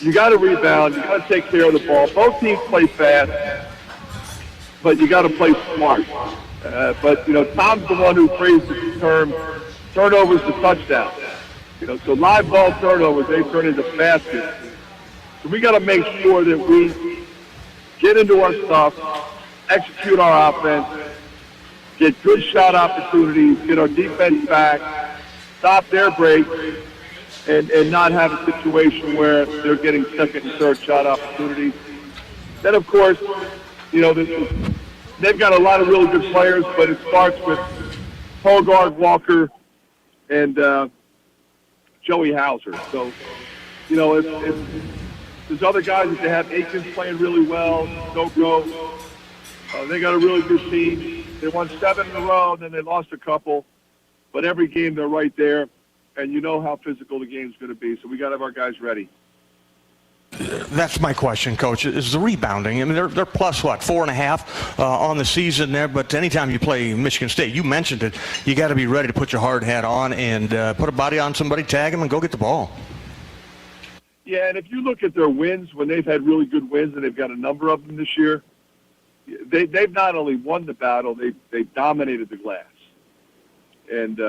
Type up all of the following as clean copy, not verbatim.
You got to rebound. You got to take care of the ball. Both teams play fast, but you got to play smart. But Tom's the one who phrased the term turnovers to touchdowns. So live ball turnovers, they turn into baskets. So we got to make sure that we get into our stuff, execute our offense, get good shot opportunities, get our defense back, stop their breaks, and not have a situation where they're getting second and third shot opportunities. Then, of course, they've got a lot of really good players, but it starts with Hogard, Walker, and Joey Hauser. So, if there's other guys that they have, Aikens playing really well, Go. They got a really good team. They won 7 in a row, then they lost a couple. But every game they're right there, and you know how physical the game's going to be. So we got to have our guys ready. That's my question, Coach, is the rebounding. I mean, they're plus, 4.5 on the season there, but anytime you play Michigan State, you mentioned it, you got to be ready to put your hard hat on and put a body on somebody, tag them, and go get the ball. Yeah, and if you look at their wins, when they've had really good wins, and they've got a number of them this year, they've not only won the battle, they've dominated the glass. And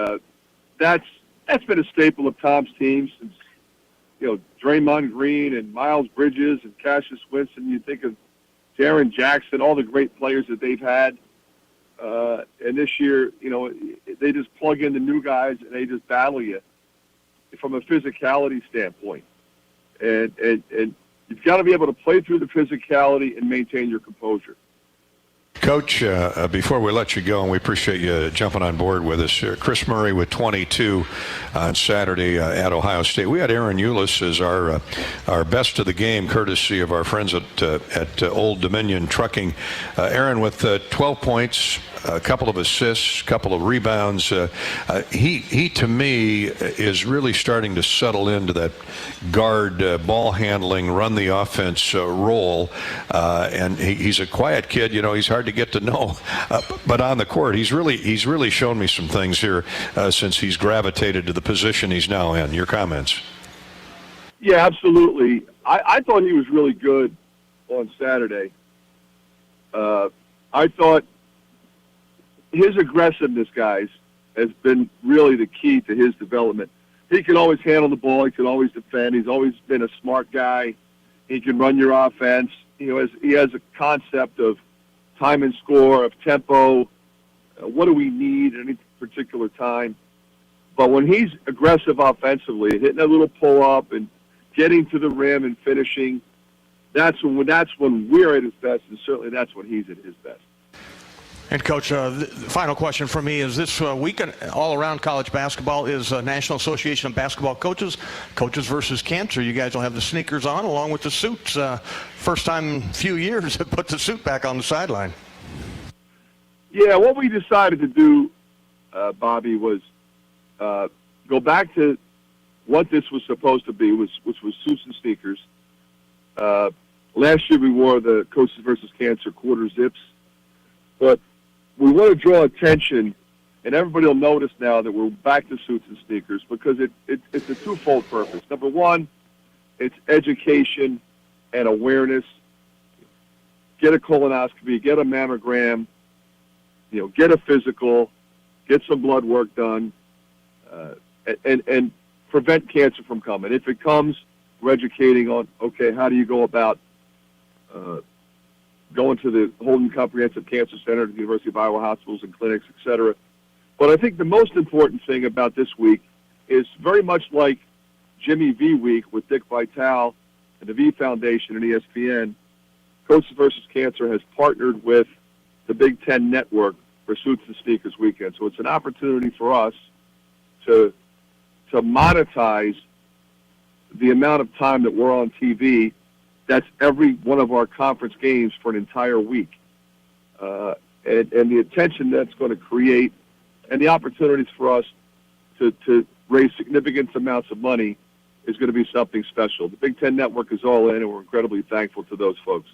that's been a staple of Tom's team since, Draymond Green and Miles Bridges and Cassius Winston. You think of Darren Jackson, all the great players that they've had. And this year, they just plug in the new guys and they just battle you from a physicality standpoint. And you've got to be able to play through the physicality and maintain your composure. Coach, before we let you go, and we appreciate you jumping on board with us, Chris Murray with 22 on Saturday at Ohio State. We had Aaron Eulis as our best of the game, courtesy of our friends at Old Dominion Trucking. Aaron with 12 points, a couple of assists, a couple of rebounds. He to me is really starting to settle into that guard ball handling, run the offense role. And he's a quiet kid. He's hard to get to know, but on the court, he's really shown me some things here since he's gravitated to the position he's now in. Your comments? Yeah, absolutely. I thought he was really good on Saturday. I thought his aggressiveness, guys, has been really the key to his development. He can always handle the ball. He can always defend. He's always been a smart guy. He can run your offense. He has a concept of time and score, of tempo, what do we need at any particular time. But when he's aggressive offensively, hitting a little pull-up and getting to the rim and finishing, that's when we're at his best, and certainly that's when he's at his best. And, Coach, the final question for me is this weekend all around college basketball is National Association of Basketball Coaches versus Cancer. You guys will have the sneakers on along with the suits. First time in a few years to put the suit back on the sideline. Yeah, what we decided to do, Bobby, was go back to what this was supposed to be, which was suits and sneakers. Last year we wore the Coaches versus Cancer quarter zips. But we want to draw attention, and everybody will notice now that we're back to suits and sneakers because it's a twofold purpose. Number one, it's education and awareness. Get a colonoscopy, get a mammogram, get a physical, get some blood work done, and prevent cancer from coming. If it comes, we're educating on, okay, how do you go about going to the Holden Comprehensive Cancer Center, the University of Iowa hospitals and clinics, et cetera. But I think the most important thing about this week is very much like Jimmy V Week with Dick Vitale and the V Foundation and ESPN, Coaches versus Cancer has partnered with the Big Ten Network for Suits and Sneakers Weekend. So it's an opportunity for us to monetize the amount of time that we're on TV. That's every one of our conference games for an entire week. And the attention that's going to create and the opportunities for us to raise significant amounts of money is going to be something special. The Big Ten Network is all in, and we're incredibly thankful to those folks.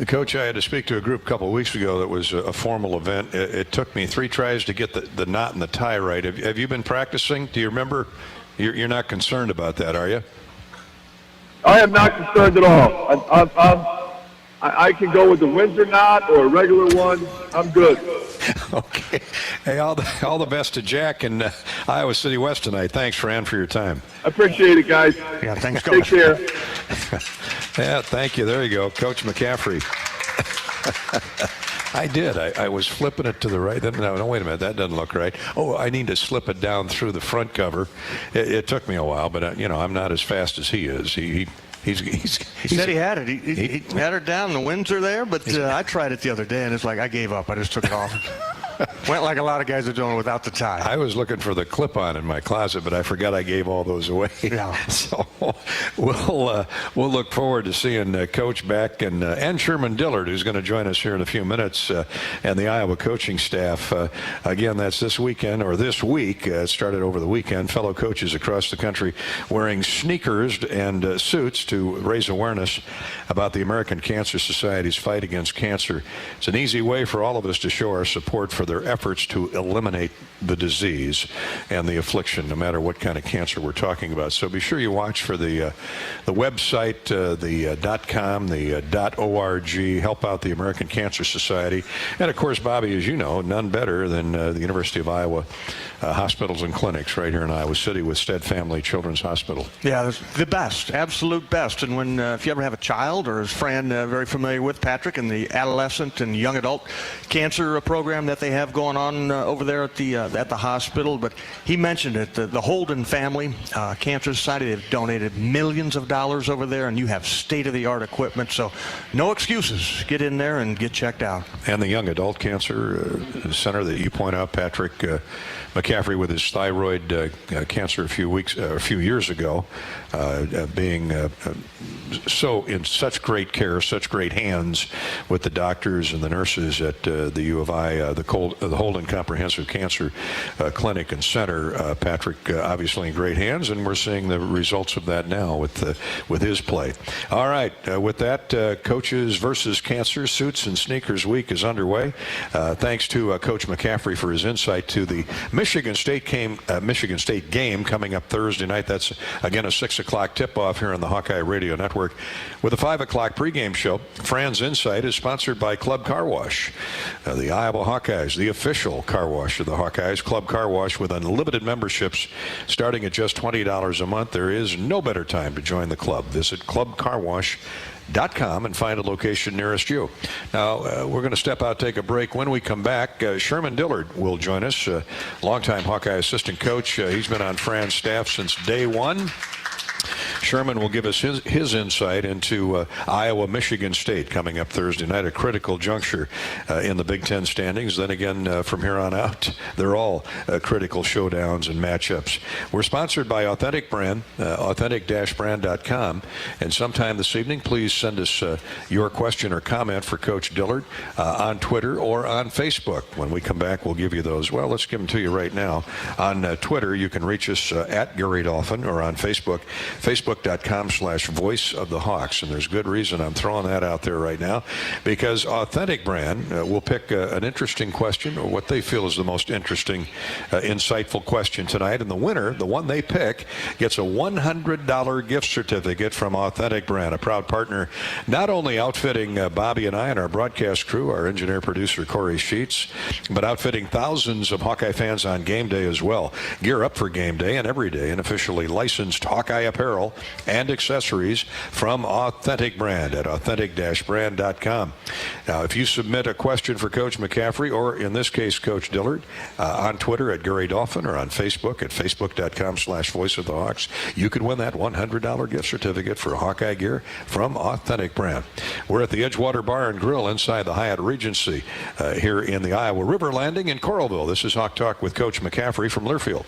Coach, I had to speak to a group a couple of weeks ago that was a formal event. It took me 3 tries to get the knot and the tie right. Have you been practicing? Do you remember? You're not concerned about that, are you? I am not concerned at all. I can go with the Windsor knot or a regular one. I'm good. Okay. Hey, all the best to Jack in Iowa City West tonight. Thanks, Fran, for your time. I appreciate it, guys. Yeah, thanks, Take Coach. care. Yeah, thank you. There you go, Coach McCaffery. I did. I was flipping it to the right. No, wait a minute. That doesn't look right. Oh, I need to slip it down through the front cover. It took me a while, but I'm not as fast as he is. He said he had it. He had her down the Windsor there, but I tried it the other day, and it's like I gave up. I just took it off. Went like a lot of guys are doing without the tie. I was looking for the clip-on in my closet, but I forgot I gave all those away. Yeah. So we'll look forward to seeing Coach back and Sherman Dillard, who's going to join us here in a few minutes, and the Iowa coaching staff. Again, that's this weekend or this week. It started over the weekend. Fellow coaches across the country wearing sneakers and suits to raise awareness about the American Cancer Society's fight against cancer. It's an easy way for all of us to show our support for their efforts to eliminate the disease and the affliction, no matter what kind of cancer we're talking about. So be sure you watch for the website, the .com, the .org. Help out the American Cancer Society. And, of course, Bobby, as you know, none better than the University of Iowa hospitals and clinics right here in Iowa City with Stead Family Children's Hospital. Yeah, the best, absolute best. And when if you ever have a child, or is Fran very familiar with, Patrick, and the adolescent and young adult cancer program that they have going on over there at the hospital, but he mentioned it, the Holden Family Cancer Society, they've donated millions of dollars over there, and you have state-of-the-art equipment, so no excuses. Get in there and get checked out. And the Young Adult Cancer Center that you point out, Patrick McCaffery, with his thyroid cancer a few years ago, being so in such great care, such great hands with the doctors and the nurses at the U of I, the Holden Comprehensive Cancer Clinic and Center. Patrick, obviously in great hands, and we're seeing the results of that now with his play. All right, with that, Coaches versus Cancer Suits and Sneakers Week is underway. Thanks to Coach McCaffery for his insight to the Michigan State game coming up Thursday night. That's again a 6 o'clock tip-off here on the Hawkeye Radio Network. With a 5 o'clock pregame show, Fran's Insight is sponsored by Club Car Wash. The Iowa Hawkeyes, the official car wash of the Hawkeyes. Club Car Wash with unlimited memberships starting at just $20 a month. There is no better time to join the club. Visit clubcarwash.com and find a location nearest you. Now, we're going to step out, take a break. When we come back, Sherman Dillard will join us, longtime Hawkeye assistant coach. He's been on Fran's staff since day one. Sherman will give us his insight into Iowa-Michigan State coming up Thursday night, a critical juncture in the Big Ten standings. Then again, from here on out, they're all critical showdowns and matchups. We're sponsored by Authentic Brand, authentic-brand.com. And sometime this evening, please send us your question or comment for Coach Dillard on Twitter or on Facebook. When we come back, we'll give you those. Well, let's give them to you right now. On Twitter, you can reach us at Gary Dolphin, or on Facebook, facebook.com/Voice of the Hawks. And there's good reason I'm throwing that out there right now, because Authentic Brand will pick an interesting question, or what they feel is the most interesting, insightful question tonight. And the winner, the one they pick, gets a $100 gift certificate from Authentic Brand, a proud partner, not only outfitting Bobby and I and our broadcast crew, our engineer producer Corey Sheets, but outfitting thousands of Hawkeye fans on game day as well. Gear up for game day and every day in officially licensed Hawkeye apparel and accessories from Authentic Brand at authentic-brand.com. Now, if you submit a question for Coach McCaffery, or in this case, Coach Dillard, on Twitter at Gary Dolphin, or on Facebook at facebook.com/Voice of the Hawks, you could win that $100 gift certificate for Hawkeye gear from Authentic Brand. We're at the Edgewater Bar and Grill inside the Hyatt Regency here in the Iowa River Landing in Coralville. This is Hawk Talk with Coach McCaffery from Learfield.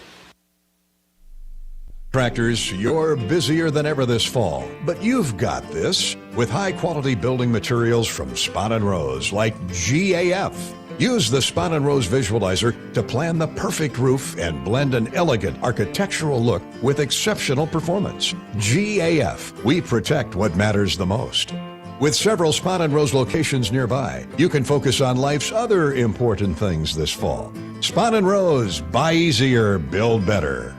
Contractors, you're busier than ever this fall, but you've got this with high-quality building materials from Spahn & Rose, like GAF. Use the Spahn & Rose Visualizer to plan the perfect roof and blend an elegant architectural look with exceptional performance. GAF, we protect what matters the most. With several Spahn & Rose locations nearby, you can focus on life's other important things this fall. Spahn & Rose, buy easier, build better.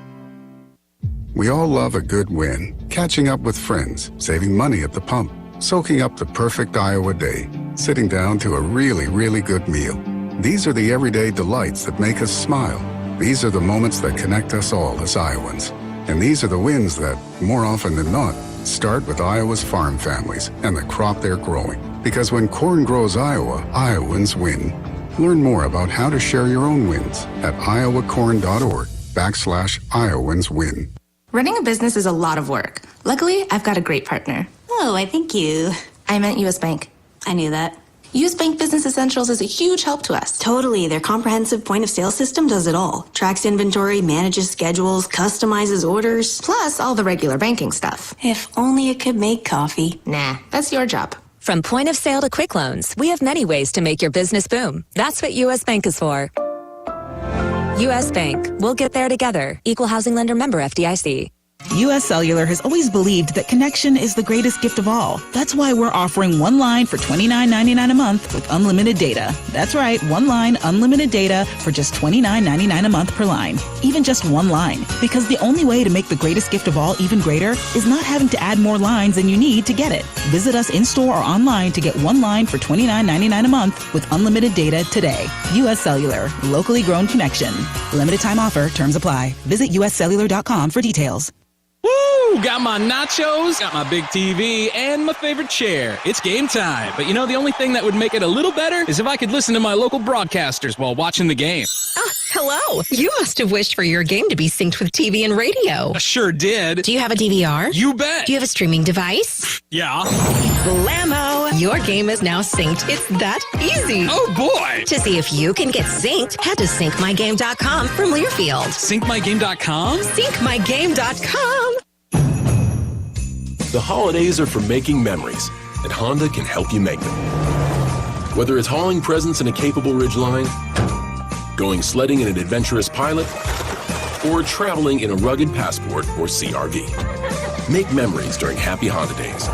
We all love a good win. Catching up with friends, saving money at the pump, soaking up the perfect Iowa day, sitting down to a really, really good meal. These are the everyday delights that make us smile. These are the moments that connect us all as Iowans. And these are the wins that, more often than not, start with Iowa's farm families and the crop they're growing. Because when corn grows Iowa, Iowans win. Learn more about how to share your own wins at iowacorn.org/Iowans win. Running a business is a lot of work. Luckily, I've got a great partner. Oh, I thank you. I meant U.S. Bank. I knew that. U.S. Bank Business Essentials is a huge help to us. Totally. Their comprehensive point-of-sale system does it all. Tracks inventory, manages schedules, customizes orders. Plus all the regular banking stuff. If only it could make coffee. Nah, that's your job. From point of sale to quick loans, we have many ways to make your business boom. That's what U.S. Bank is for. U.S. Bank. We'll get there together. Equal housing lender, member FDIC. U.S. Cellular has always believed that connection is the greatest gift of all. That's why we're offering one line for $29.99 a month with unlimited data. That's right, one line, unlimited data for just $29.99 a month per line. Even just one line. Because the only way to make the greatest gift of all even greater is not having to add more lines than you need to get it. Visit us in-store or online to get one line for $29.99 a month with unlimited data today. U.S. Cellular. Locally grown connection. Limited time offer. Terms apply. Visit uscellular.com for details. Woo! Got my nachos, got my big TV, and my favorite chair. It's game time. But you know, the only thing that would make it a little better is if I could listen to my local broadcasters while watching the game. Hello. You must have wished for your game to be synced with TV and radio. I sure did. Do you have a DVR? You bet. Do you have a streaming device? Yeah. Blammo! Your game is now synced. It's that easy. Oh, boy. To see if you can get synced, head to syncmygame.com from Learfield. Syncmygame.com? Syncmygame.com. The holidays are for making memories, and Honda can help you make them. Whether it's hauling presents in a capable Ridgeline, going sledding in an adventurous Pilot, or traveling in a rugged Passport or CRV. Make memories during Happy Honda Days.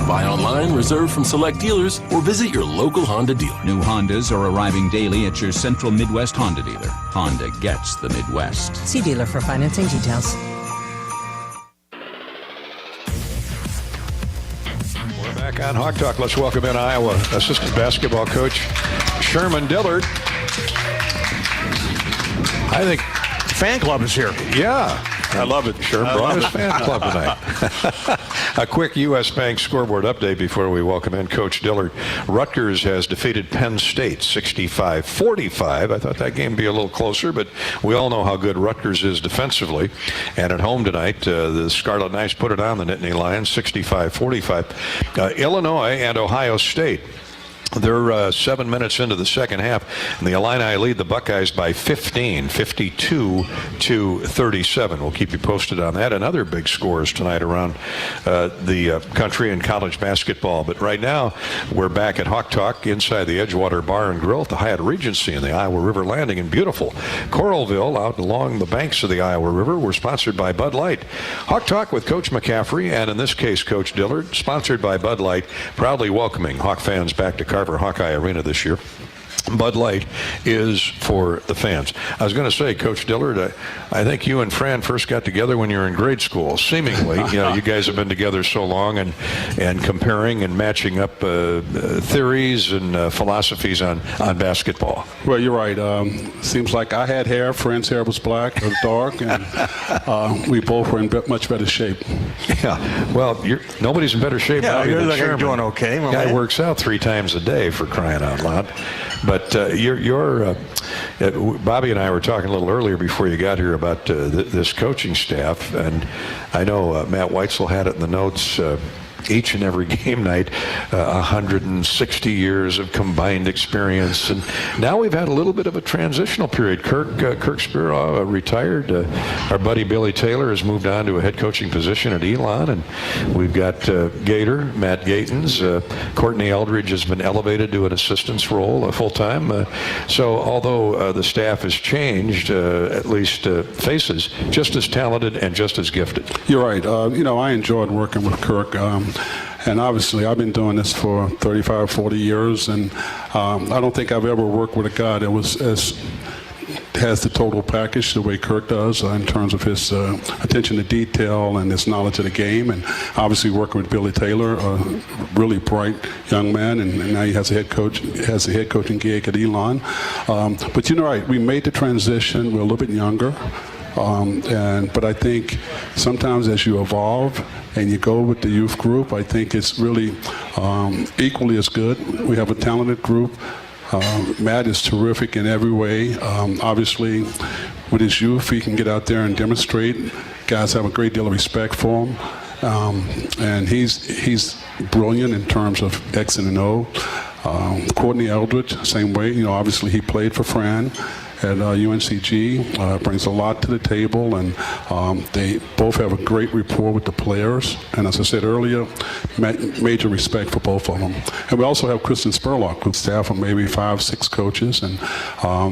Buy online, reserve from select dealers, or visit your local Honda dealer. New Hondas are arriving daily at your Central Midwest Honda dealer. Honda gets the Midwest. See dealer for financing details. We're back on Hawk Talk. Let's welcome in Iowa assistant basketball coach Sherman Dillard. I think fan club is here. Yeah. I love it. Sherman brought his fan club tonight. A quick U.S. Bank scoreboard update before we welcome in Coach Dillard. Rutgers has defeated Penn State 65-45. I thought that game would be a little closer, but we all know how good Rutgers is defensively. And at home tonight, the Scarlet Knights put it on the Nittany Lions 65-45. Illinois and Ohio State. They're 7 minutes into the second half, and the Illini lead the Buckeyes by 15, 52-37. We'll keep you posted on that and other big scores tonight around the country and college basketball. But right now, we're back at Hawk Talk inside the Edgewater Bar and Grill at the Hyatt Regency in the Iowa River Landing in beautiful Coralville out along the banks of the Iowa River. We're sponsored by Bud Light. Hawk Talk with Coach McCaffery, and in this case, Coach Dillard, sponsored by Bud Light, proudly welcoming Hawk fans back to Carver Hawkeye Arena this year. Bud Light is for the fans. I was going to say, Coach Dillard, I think you and Fran first got together when you were in grade school, seemingly. You guys have been together so long and comparing and matching up theories and philosophies on basketball. Well, you're right. Seems like I had hair. Fran's hair was black or dark, and we both were in much better shape. Yeah. Well, nobody's in better shape now. You're doing okay. Guy works out 3 times a day, for crying out loud. But Bobby and I were talking a little earlier before you got here about this coaching staff, and I know Matt Weitzel had it in the notes. Each and every game night, 160 years of combined experience, and now we've had a little bit of a transitional period. Kirk Spiro retired. Our buddy Billy Taylor has moved on to a head coaching position at Elon, and we've got Gator, Matt Gatens. Courtney Eldridge has been elevated to an assistant's role full time. So although the staff has changed, at least faces, just as talented and just as gifted. You're right. I enjoyed working with Kirk. And obviously, I've been doing this for 35, 40 years, and I don't think I've ever worked with a guy that has the total package the way Kirk does in terms of his attention to detail and his knowledge of the game, and obviously working with Billy Taylor, a really bright young man, and now he has a head coaching gig at Elon. But you're right, we made the transition. We're a little bit younger. But I think sometimes as you evolve and you go with the youth group, I think it's really equally as good. We have a talented group. Matt is terrific in every way. Obviously, with his youth, he can get out there and demonstrate. Guys have a great deal of respect for him. And he's brilliant in terms of X and O. Courtney Eldridge, same way. You know, obviously he played for Fran at UNCG, brings a lot to the table, and they both have a great rapport with the players. And as I said earlier, major respect for both of them. And we also have Kristen Spurlock, with staff of maybe 5-6 coaches, and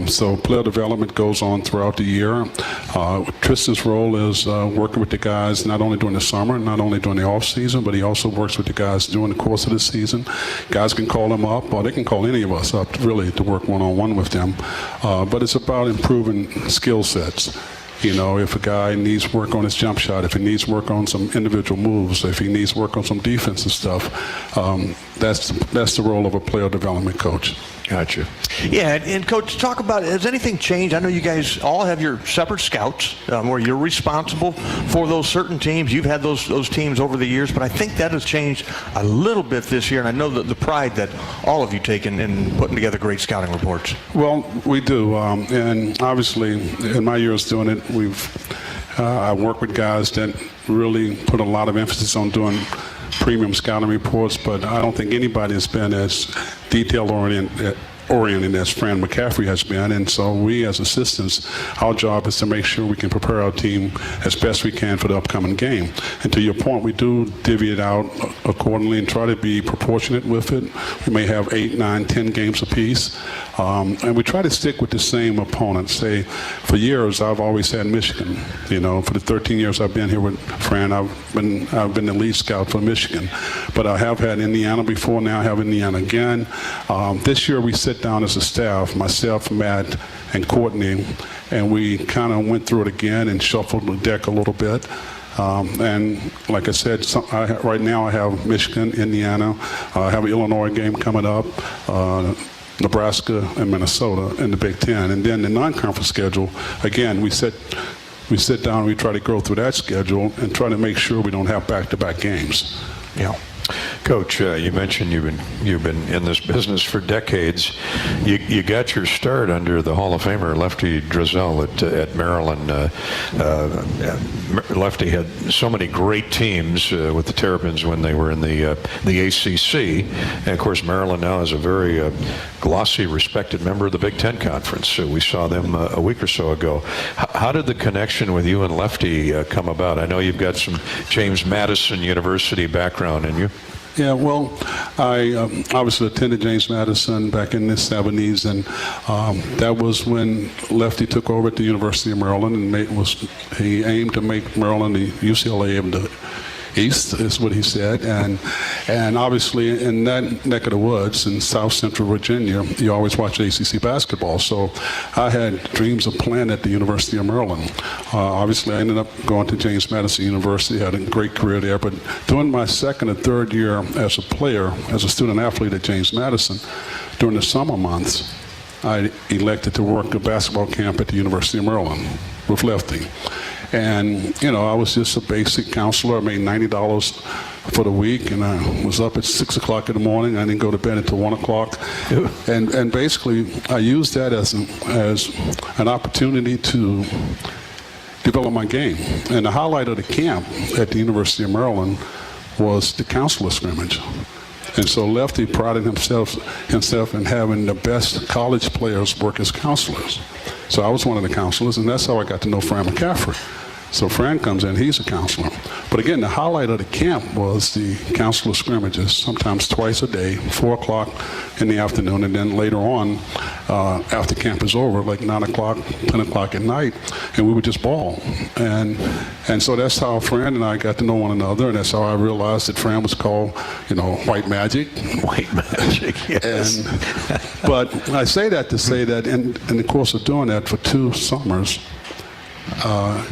so player development goes on throughout the year. Tristan's role is working with the guys not only during the summer, not only during the off season, but he also works with the guys during the course of the season. Guys can call him up, or they can call any of us up, really, to work one-on-one with them. But it's about improving skill sets. You know, if a guy needs work on his jump shot, if he needs work on some individual moves, if he needs work on some defensive stuff, that's the role of a player development coach. Gotcha. Yeah, and Coach, talk about, has anything changed? I know you guys all have your separate scouts where you're responsible for those certain teams. You've had those teams over the years, but I think that has changed a little bit this year, and I know the pride that all of you take in putting together great scouting reports. Well, we do, and obviously in my years doing it, I work with guys that really put a lot of emphasis on doing premium scouting reports, but I don't think anybody has been as detail-oriented as Fran McCaffery has been, and so we as assistants, our job is to make sure we can prepare our team as best we can for the upcoming game. And to your point, we do divvy it out accordingly and try to be proportionate with it. We may have 8, 9, 10 games apiece, and we try to stick with the same opponents. Say, for years I've always had Michigan. You know, for the 13 years I've been here with Fran, I've been the lead scout for Michigan. But I have had Indiana before. Now I have Indiana again. This year we sit down as a staff, myself, Matt, and Courtney, and we kind of went through it again and shuffled the deck a little bit. And like I said, right now I have Michigan, Indiana. I have an Illinois game coming up, Nebraska and Minnesota in the Big Ten. And then the non-conference schedule, again, we sit down and we try to go through that schedule and try to make sure we don't have back-to-back games. Yeah. Coach, you mentioned you've been in this business for decades. You got your start under the Hall of Famer Lefty Driesell at Maryland. Lefty had so many great teams with the Terrapins when they were in the ACC, and of course Maryland now is a very glossy, respected member of the Big Ten Conference. So we saw them a week or so ago. How did the connection with you and Lefty come about? I know you've got some James Madison University background in you. Yeah, well, I obviously attended James Madison back in the 70s, and that was when Lefty took over at the University of Maryland, and he aimed to make Maryland the UCLA of the East, is what he said, and obviously in that neck of the woods in South Central Virginia, you always watch ACC basketball. So I had dreams of playing at the University of Maryland. Obviously, I ended up going to James Madison University, had a great career there. But during my second and third year as a player, as a student athlete at James Madison, during the summer months, I elected to work a basketball camp at the University of Maryland with Lefty. And, you know, I was just a basic counselor. I made $90 for the week, and I was up at 6 o'clock in the morning. I didn't go to bed until 1 o'clock. And basically, I used that as an opportunity to develop my game. And the highlight of the camp at the University of Maryland was the counselor scrimmage. And so Lefty prided himself in having the best college players work as counselors. So I was one of the counselors, and that's how I got to know Fran McCaffery. So Fran comes in, he's a counselor. But again, the highlight of the camp was the counselor scrimmages, sometimes twice a day, 4 o'clock in the afternoon, and then later on, after camp is over, like 9 o'clock, 10 o'clock at night, and we would just ball. And so that's how Fran and I got to know one another, and that's how I realized that Fran was called, White Magic. White Magic, yes. But I say that to say that in the course of doing that for 2 summers,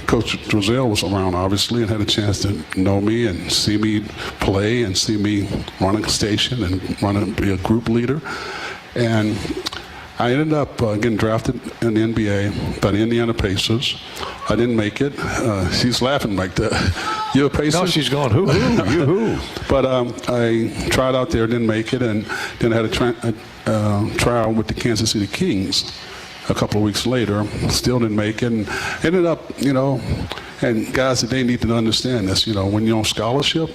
Coach Drizel was around, obviously, and had a chance to know me and see me play and see me run a station and be a group leader. And I ended up getting drafted in the NBA by the Indiana Pacers. I didn't make it. She's laughing like that. You're a Pacer? No, she's going, hoo, you hoo. But I tried out there, didn't make it, and then I had a trial with the Kansas City Kings a couple of weeks later. Still didn't make it, and ended up, and guys, they need to understand this, when you're on scholarship,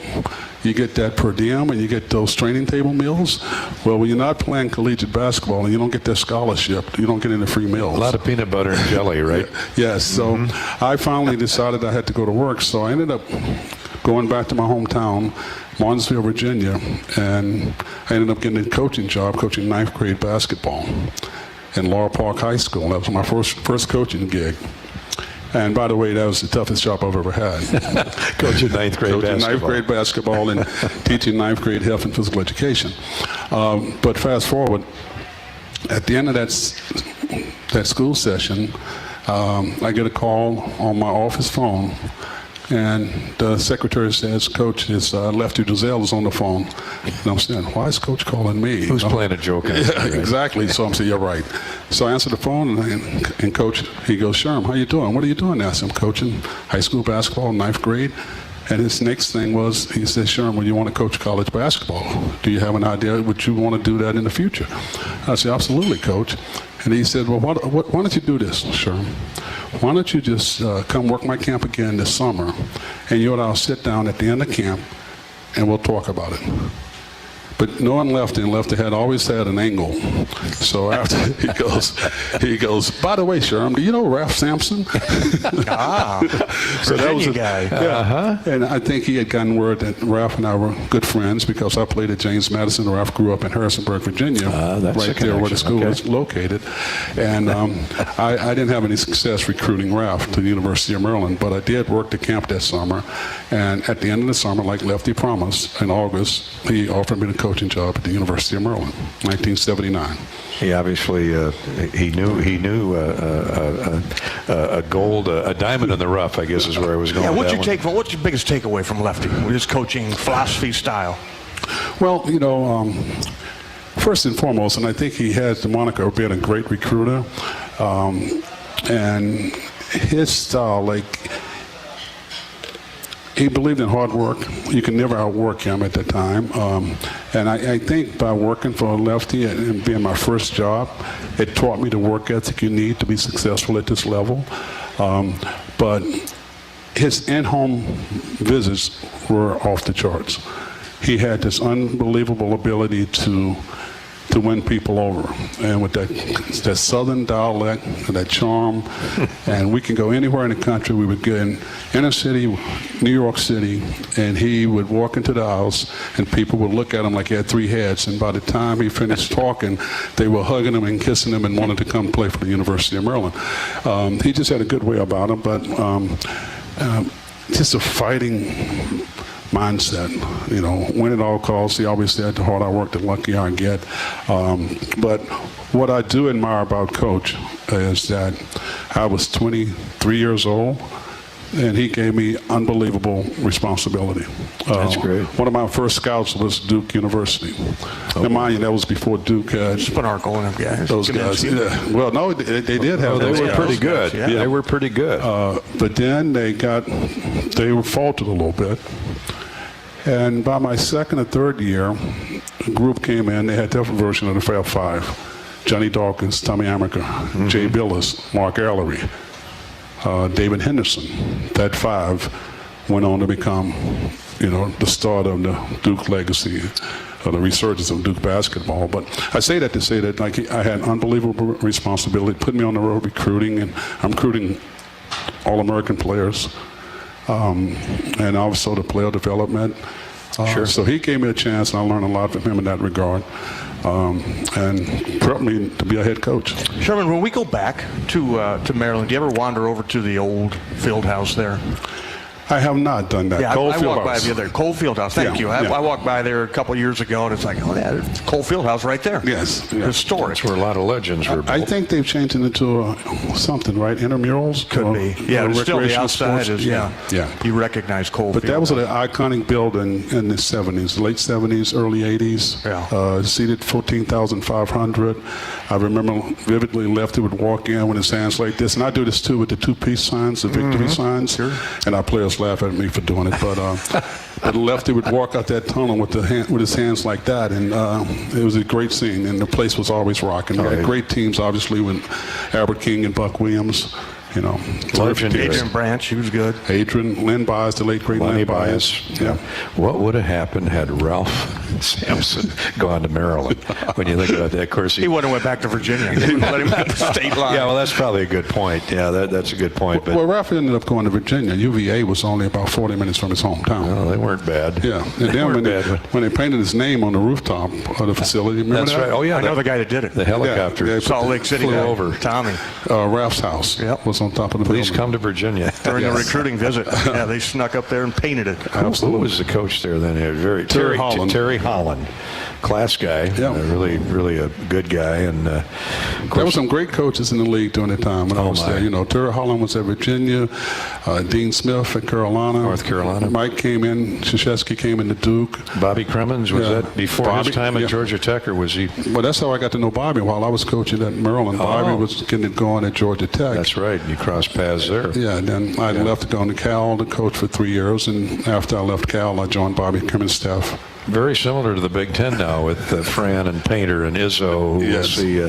you get that per diem and you get those training table meals. Well, when you're not playing collegiate basketball and you don't get that scholarship, you don't get any free meals. A lot of peanut butter and jelly, right? Yes, so I finally decided I had to go to work, so I ended up going back to my hometown, Martinsville, Virginia, and I ended up getting a coaching job, coaching 9th grade basketball in Laurel Park High School. That was my first coaching gig. And by the way, that was the toughest job I've ever had. Coaching 9th grade Coaching basketball. 9th grade basketball and teaching 9th grade health and physical education. But fast forward, at the end of that school session, I get a call on my office phone, and the secretary says, Coach, it's Lefty Drizel is on the phone. And I'm saying, why is Coach calling me? Who's playing a joke? Yeah, exactly. So I'm saying, you're right. So I answer the phone, and Coach, he goes, Sherm, how you doing? What are you doing now? I said, I'm coaching high school basketball, 9th grade. And his next thing was, he said, Sherm, well, you want to coach college basketball? Do you have an idea, would you want to do that in the future? I said, absolutely, Coach. And he said, well, why don't you do this, Sherm? Why don't you just come work my camp again this summer, and you and I'll sit down at the end of camp, and we'll talk about it. But knowing Lefty, and Lefty had always had an angle. So after he goes, by the way, Sherm, do you know Ralph Sampson? So that was a guy. Yeah. And I think he had gotten word that Ralph and I were good friends because I played at James Madison. Ralph grew up in Harrisonburg, Virginia, right there where the school is located. And I didn't have any success recruiting Ralph to the University of Maryland, but I did work the camp that summer. And at the end of the summer, like Lefty promised, in August, he offered me the coaching job at the University of Maryland, 1979. He obviously he knew a gold, a diamond in the rough, I guess is where I was going. Yeah, what's your biggest takeaway from Lefty with his coaching philosophy style? Well, first and foremost, and I think he has the moniker of being a great recruiter, and his style, he believed in hard work. You can never outwork him at the time. And I think by working for Lefty and being my first job, it taught me the work ethic you need to be successful at this level. But his in-home visits were off the charts. He had this unbelievable ability to win people over, and with that southern dialect and that charm, and we can go anywhere in the country. We would go in inner city, New York City, and he would walk into the house, and people would look at him like he had 3 heads, and by the time he finished talking, they were hugging him and kissing him and wanted to come play for the University of Maryland. He just had a good way about him, but just a fighting mindset, win at all costs. He always said, the harder I work, the luckier I get. But what I do admire about Coach is that I was 23 years old, and he gave me unbelievable responsibility. That's great. One of my first scouts was Duke University. Now, mind you, that was before Duke had Spanarkel and them guys. Those guys. Yeah. Well, no, they did have. They were pretty good. Yeah. They were pretty good. But then they faltered a little bit. And by my second or third year, a group came in. They had their version of the Fab Five: Johnny Dawkins, Tommy Amaker, Jay Billis, Mark Allery, David Henderson. That 5 went on to become, the start of the Duke legacy, the resurgence of Duke basketball. But I say that to say that I had unbelievable responsibility, put me on the road recruiting, and I'm recruiting All-American players. and also the player development. Sure. So he gave me a chance, and I learned a lot from him in that regard, and prepped me to be a head coach. Sherman, when we go back to Maryland, do you ever wander over to the old field house there? I have not done that. Yeah, Cole I walked by the other Cole Fieldhouse. Thank you. I walked by there a couple years ago, and it's like, oh, yeah, it's Cole Fieldhouse right there. Yes. Historic. That's where a lot of legends were built. I think they've changed it into something, right? Intramurals? Could be. Yeah, it's still the outside is, yeah. You recognize Cole But Fieldhouse. that was an iconic building in the 70s, late 70s, early 80s. Yeah. Seated 14,500. I remember vividly Lefty would walk in with his hands like this, and I do this too with the two-piece signs, the victory signs, Sure. and our players laugh at me for doing it. But Lefty would walk out that tunnel with his hands like that, and it was a great scene, and the place was always rocking. We had great teams, obviously, with Albert King and Buck Williams. You know, Adrian Branch, he was good. Adrian, Len Bias, the late great Len Bias. Yeah. What would have happened had Ralph Sampson gone to Maryland? When you think about that, of course, he wouldn't have went back to Virginia. They wouldn't let him at the state line. Yeah, well, that's probably a good point. Yeah, that's a good point. But well, Ralph ended up going to Virginia. UVA was only about 40 minutes from his hometown. No, they weren't bad. Yeah, and then when they painted his name on the rooftop of the facility, remember that's that? right. Oh yeah, I know the guy that did it. The helicopter. Yeah, Salt Lake City flew guy. over. Tommy. Ralph's house was on top of the Please building. come to Virginia. During the recruiting visit. Yeah, they snuck up there and painted it. Who was the coach there then? Terry Holland. Terry Holland. Class guy. Yeah. Really a good guy. And there were some great coaches in the league during that time when I was there. You know, Terry Holland was at Virginia, Dean Smith at Carolina. North Carolina. Mike came in, Krzyzewski came into Duke. Bobby Cremens, was that before his time at Georgia Tech, or was he? Well, that's how I got to know Bobby while I was coaching at Maryland. Bobby was getting it going at Georgia Tech. That's right. You crossed paths there. Yeah, and then I left to go to Cal to coach for 3 years, and after I left Cal, I joined Bobby Cremens' staff. Very similar to the Big Ten now with Fran and Painter and Izzo, who we'll see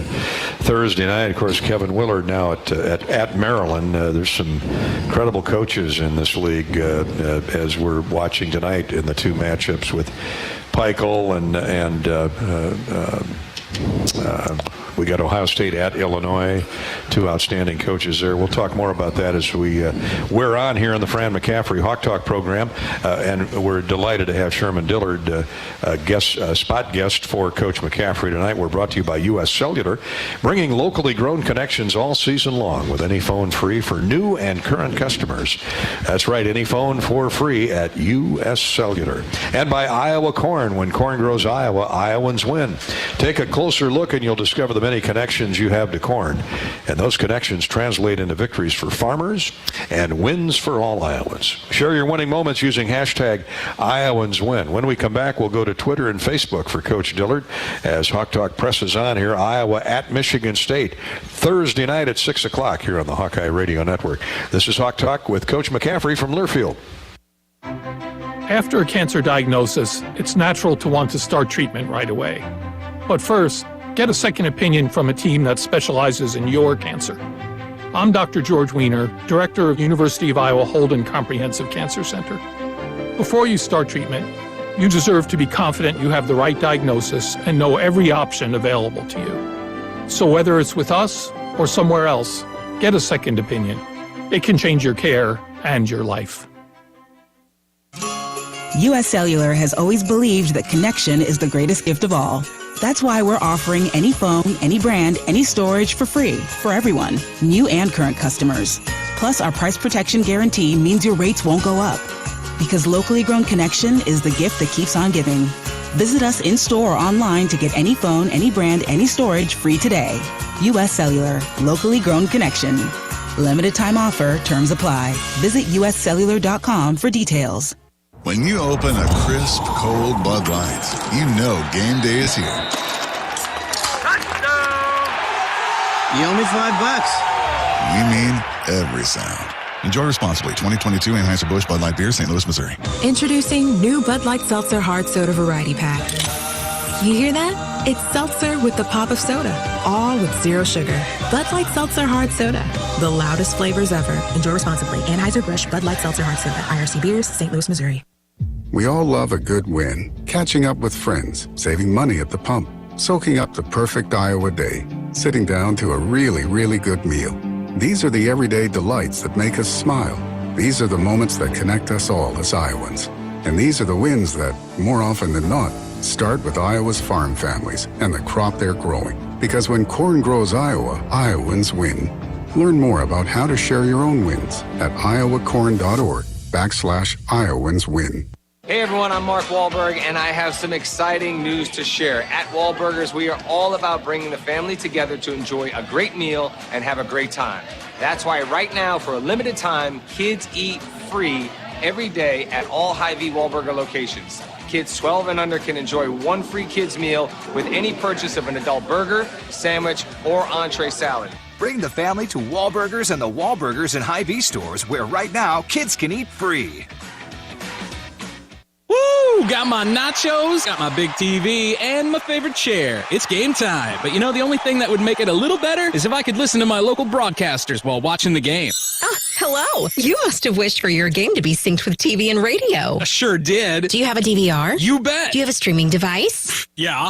Thursday night. Of course, Kevin Willard now at Maryland. There's some incredible coaches in this league as we're watching tonight in the two matchups with Peichel and we got Ohio State at Illinois, two outstanding coaches there. We'll talk more about that as we're on here in the Fran McCaffery Hawk Talk program, and we're delighted to have Sherman Dillard, spot guest for Coach McCaffery tonight. We're brought to you by U.S. Cellular, bringing locally grown connections all season long with any phone free for new and current customers. That's right, any phone for free at U.S. Cellular. And by Iowa Corn. When corn grows Iowa, Iowans win. Take a closer look and you'll discover the many connections you have to corn. And those connections translate into victories for farmers and wins for all Iowans. Share your winning moments using hashtag IowansWin. When we come back, we'll go to Twitter and Facebook for Coach Dillard as Hawk Talk presses on here. Iowa at Michigan State, Thursday night at 6 o'clock here on the Hawkeye Radio Network. This is Hawk Talk with Coach McCaffery from Learfield. After a cancer diagnosis, it's natural to want to start treatment right away. But first, get a second opinion from a team that specializes in your cancer. I'm Dr. George Weiner, Director of University of Iowa Holden Comprehensive Cancer Center. Before you start treatment, you deserve to be confident you have the right diagnosis and know every option available to you. So whether it's with us or somewhere else, get a second opinion. It can change your care and your life. U.S. Cellular has always believed that connection is the greatest gift of all. That's why we're offering any phone, any brand, any storage for free for everyone, new and current customers. Plus, our price protection guarantee means your rates won't go up. Because locally grown connection is the gift that keeps on giving. Visit us in-store or online to get any phone, any brand, any storage free today. U.S. Cellular, locally grown connection. Limited time offer, terms apply. Visit uscellular.com for details. When you open a crisp, cold Bud Light, you know game day is here. Touchdown! You owe me $5. We mean every sound. Enjoy responsibly. 2022 Anheuser-Busch Bud Light Beer, St. Louis, Missouri. Introducing new Bud Light Seltzer Hard Soda Variety Pack. You hear that? It's seltzer with the pop of soda, all with zero sugar. Bud Light Seltzer Hard Soda, the loudest flavors ever. Enjoy responsibly. Anheuser-Busch Bud Light Seltzer Hard Soda, IRC Beers, St. Louis, Missouri. We all love a good win. Catching up with friends, saving money at the pump, soaking up the perfect Iowa day, sitting down to a really, really good meal. These are the everyday delights that make us smile. These are the moments that connect us all as Iowans. And these are the wins that, more often than not, start with Iowa's farm families and the crop they're growing. Because when corn grows Iowa, Iowans win. Learn more about how to share your own wins at iowacorn.org/Iowans win. Hey everyone, I'm Mark Wahlberg, and I have some exciting news to share. At Wahlburgers, we are all about bringing the family together to enjoy a great meal and have a great time. That's why right now, for a limited time, kids eat free every day at all Hy-Vee Wahlburger locations. Kids 12 and under can enjoy one free kids meal with any purchase of an adult burger, sandwich, or entree salad. Bring the family to Wahlburgers and the Wahlburgers and Hy-Vee stores, where right now kids can eat free. Woo! Got my nachos, got my big TV, and my favorite chair. It's game time. But you know, the only thing that would make it a little better is if I could listen to my local broadcasters while watching the game. Ah, hello. You must have wished for your game to be synced with TV and radio. I sure did. Do you have a DVR? You bet. Do you have a streaming device? Yeah.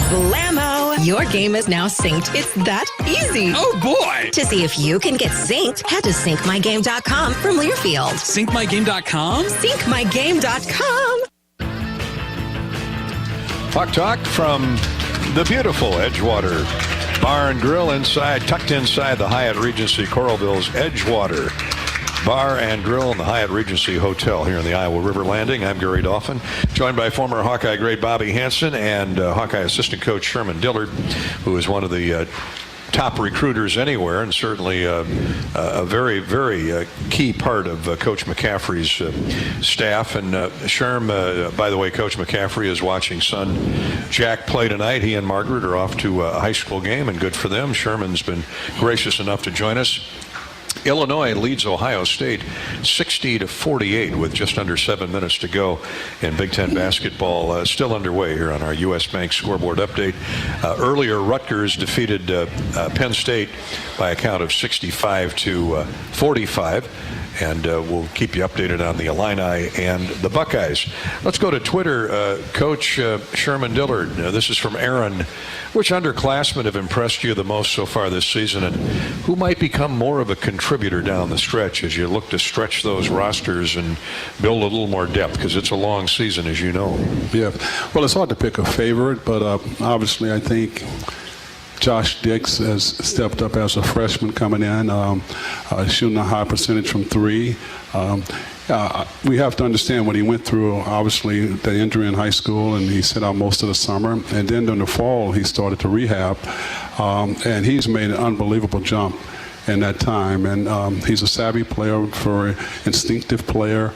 Blammo! Your game is now synced. It's that easy. Oh, boy. To see if you can get synced, head to syncmygame.com from Learfield. Syncmygame.com? Syncmygame.com. Puck Talk from the beautiful Edgewater Bar and Grill tucked inside the Hyatt Regency Coralville's Edgewater Bar and Grill in the Hyatt Regency Hotel here in the Iowa River Landing. I'm Gary Dolphin, joined by former Hawkeye great Bobby Hansen and Hawkeye assistant coach Sherman Dillard, who is one of the top recruiters anywhere, and certainly a very, very key part of Coach McCaffery's staff. And Sherm, by the way, Coach McCaffery is watching son Jack play tonight. He and Margaret are off to a high school game, and good for them. Sherman's been gracious enough to join us. Illinois leads Ohio State 60-48 with just under 7 minutes to go in Big Ten basketball. Still underway here on our U.S. Bank scoreboard update. Earlier, Rutgers defeated Penn State by a count of 65-45. And we'll keep you updated on the Illini and the Buckeyes. Let's go to Twitter. Coach Sherman Dillard, this is from Aaron. Which underclassmen have impressed you the most so far this season, and who might become more of a contributor down the stretch as you look to stretch those rosters and build a little more depth, because it's a long season, as you know? Yeah, well, it's hard to pick a favorite, but obviously I think Josh Dix has stepped up as a freshman coming in, shooting a high percentage from three. We have to understand what he went through, obviously, the injury in high school, and he sat out most of the summer. And then in the fall, he started to rehab, and he's made an unbelievable jump in that time. And he's a savvy player, very instinctive player.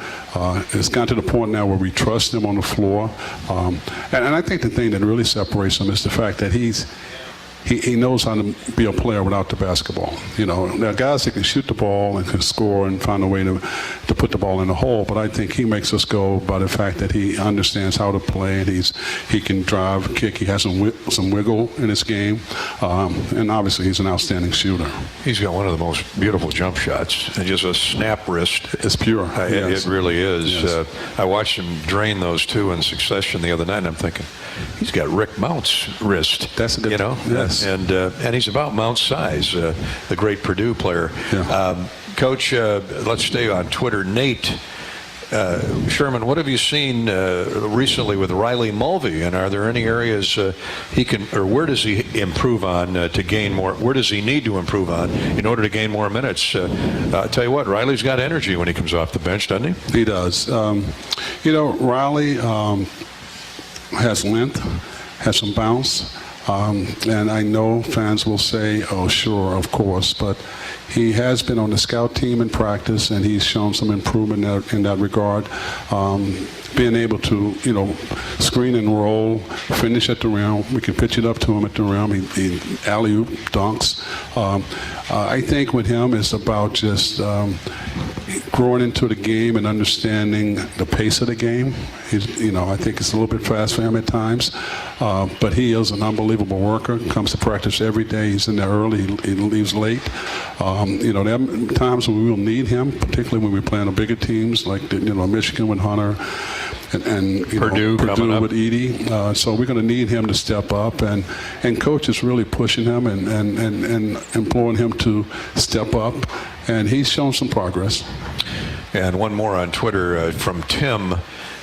It's gotten to the point now where we trust him on the floor. And I think the thing that really separates him is the fact that he knows how to be a player without the basketball. You know, there are guys that can shoot the ball and can score and find a way to put the ball in the hole, but I think he makes us go by the fact that he understands how to play, and he can drive, kick, he has some wiggle in his game, and obviously he's an outstanding shooter. He's got one of the most beautiful jump shots, and just a snap wrist. It's pure. It really is. Yes. I watched him drain those two in succession the other night, and I'm thinking, he's got Rick Mount's wrist. That's a good, you know. Yes. And he's about Mount's size, the great Purdue player. Yeah. Coach, let's stay on Twitter. Nate Sherman, what have you seen recently with Riley Mulvey, and are there any areas he can, or where does he improve on to gain more? Where does he need to improve on in order to gain more minutes? I'll tell you what, Riley's got energy when he comes off the bench, doesn't he? He does. You know, Riley has length, has some bounce. And I know fans will say, oh, sure, of course, but he has been on the scout team in practice, and he's shown some improvement in that regard. Being able to, you know, screen and roll, finish at the rim. We can pitch it up to him at the rim. He alley-oop dunks. I think with him it's about just growing into the game and understanding the pace of the game. You know, I think it's a little bit fast for him at times, but he is an unbelievable worker. Comes to practice every day. He's in there early. He leaves late. You know, there are times when we will need him, particularly when we're playing the bigger teams like Michigan with Hunter and Purdue with Edie. So we're going to need him to step up, and coach is really pushing him and imploring him to step up, and he's shown some progress. And one more on Twitter from Tim.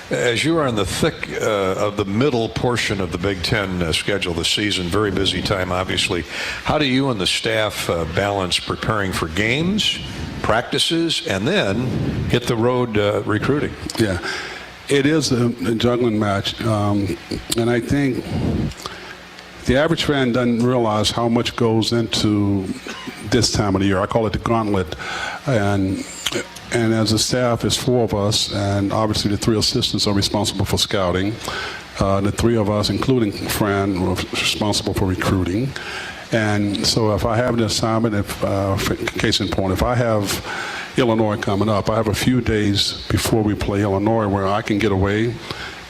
As you are in the thick of the middle portion of the Big Ten schedule this season, very busy time, obviously, how do you and the staff balance preparing for games, practices, and then hit the road recruiting? Yeah, it is a juggling match, and I think the average fan doesn't realize how much goes into this time of the year. I call it the gauntlet, and as a staff, it's 4 of us, and obviously the 3 assistants are responsible for scouting. The 3 of us, including Fran, were responsible for recruiting. And so if I have an assignment, case in point, if I have Illinois coming up, I have a few days before we play Illinois where I can get away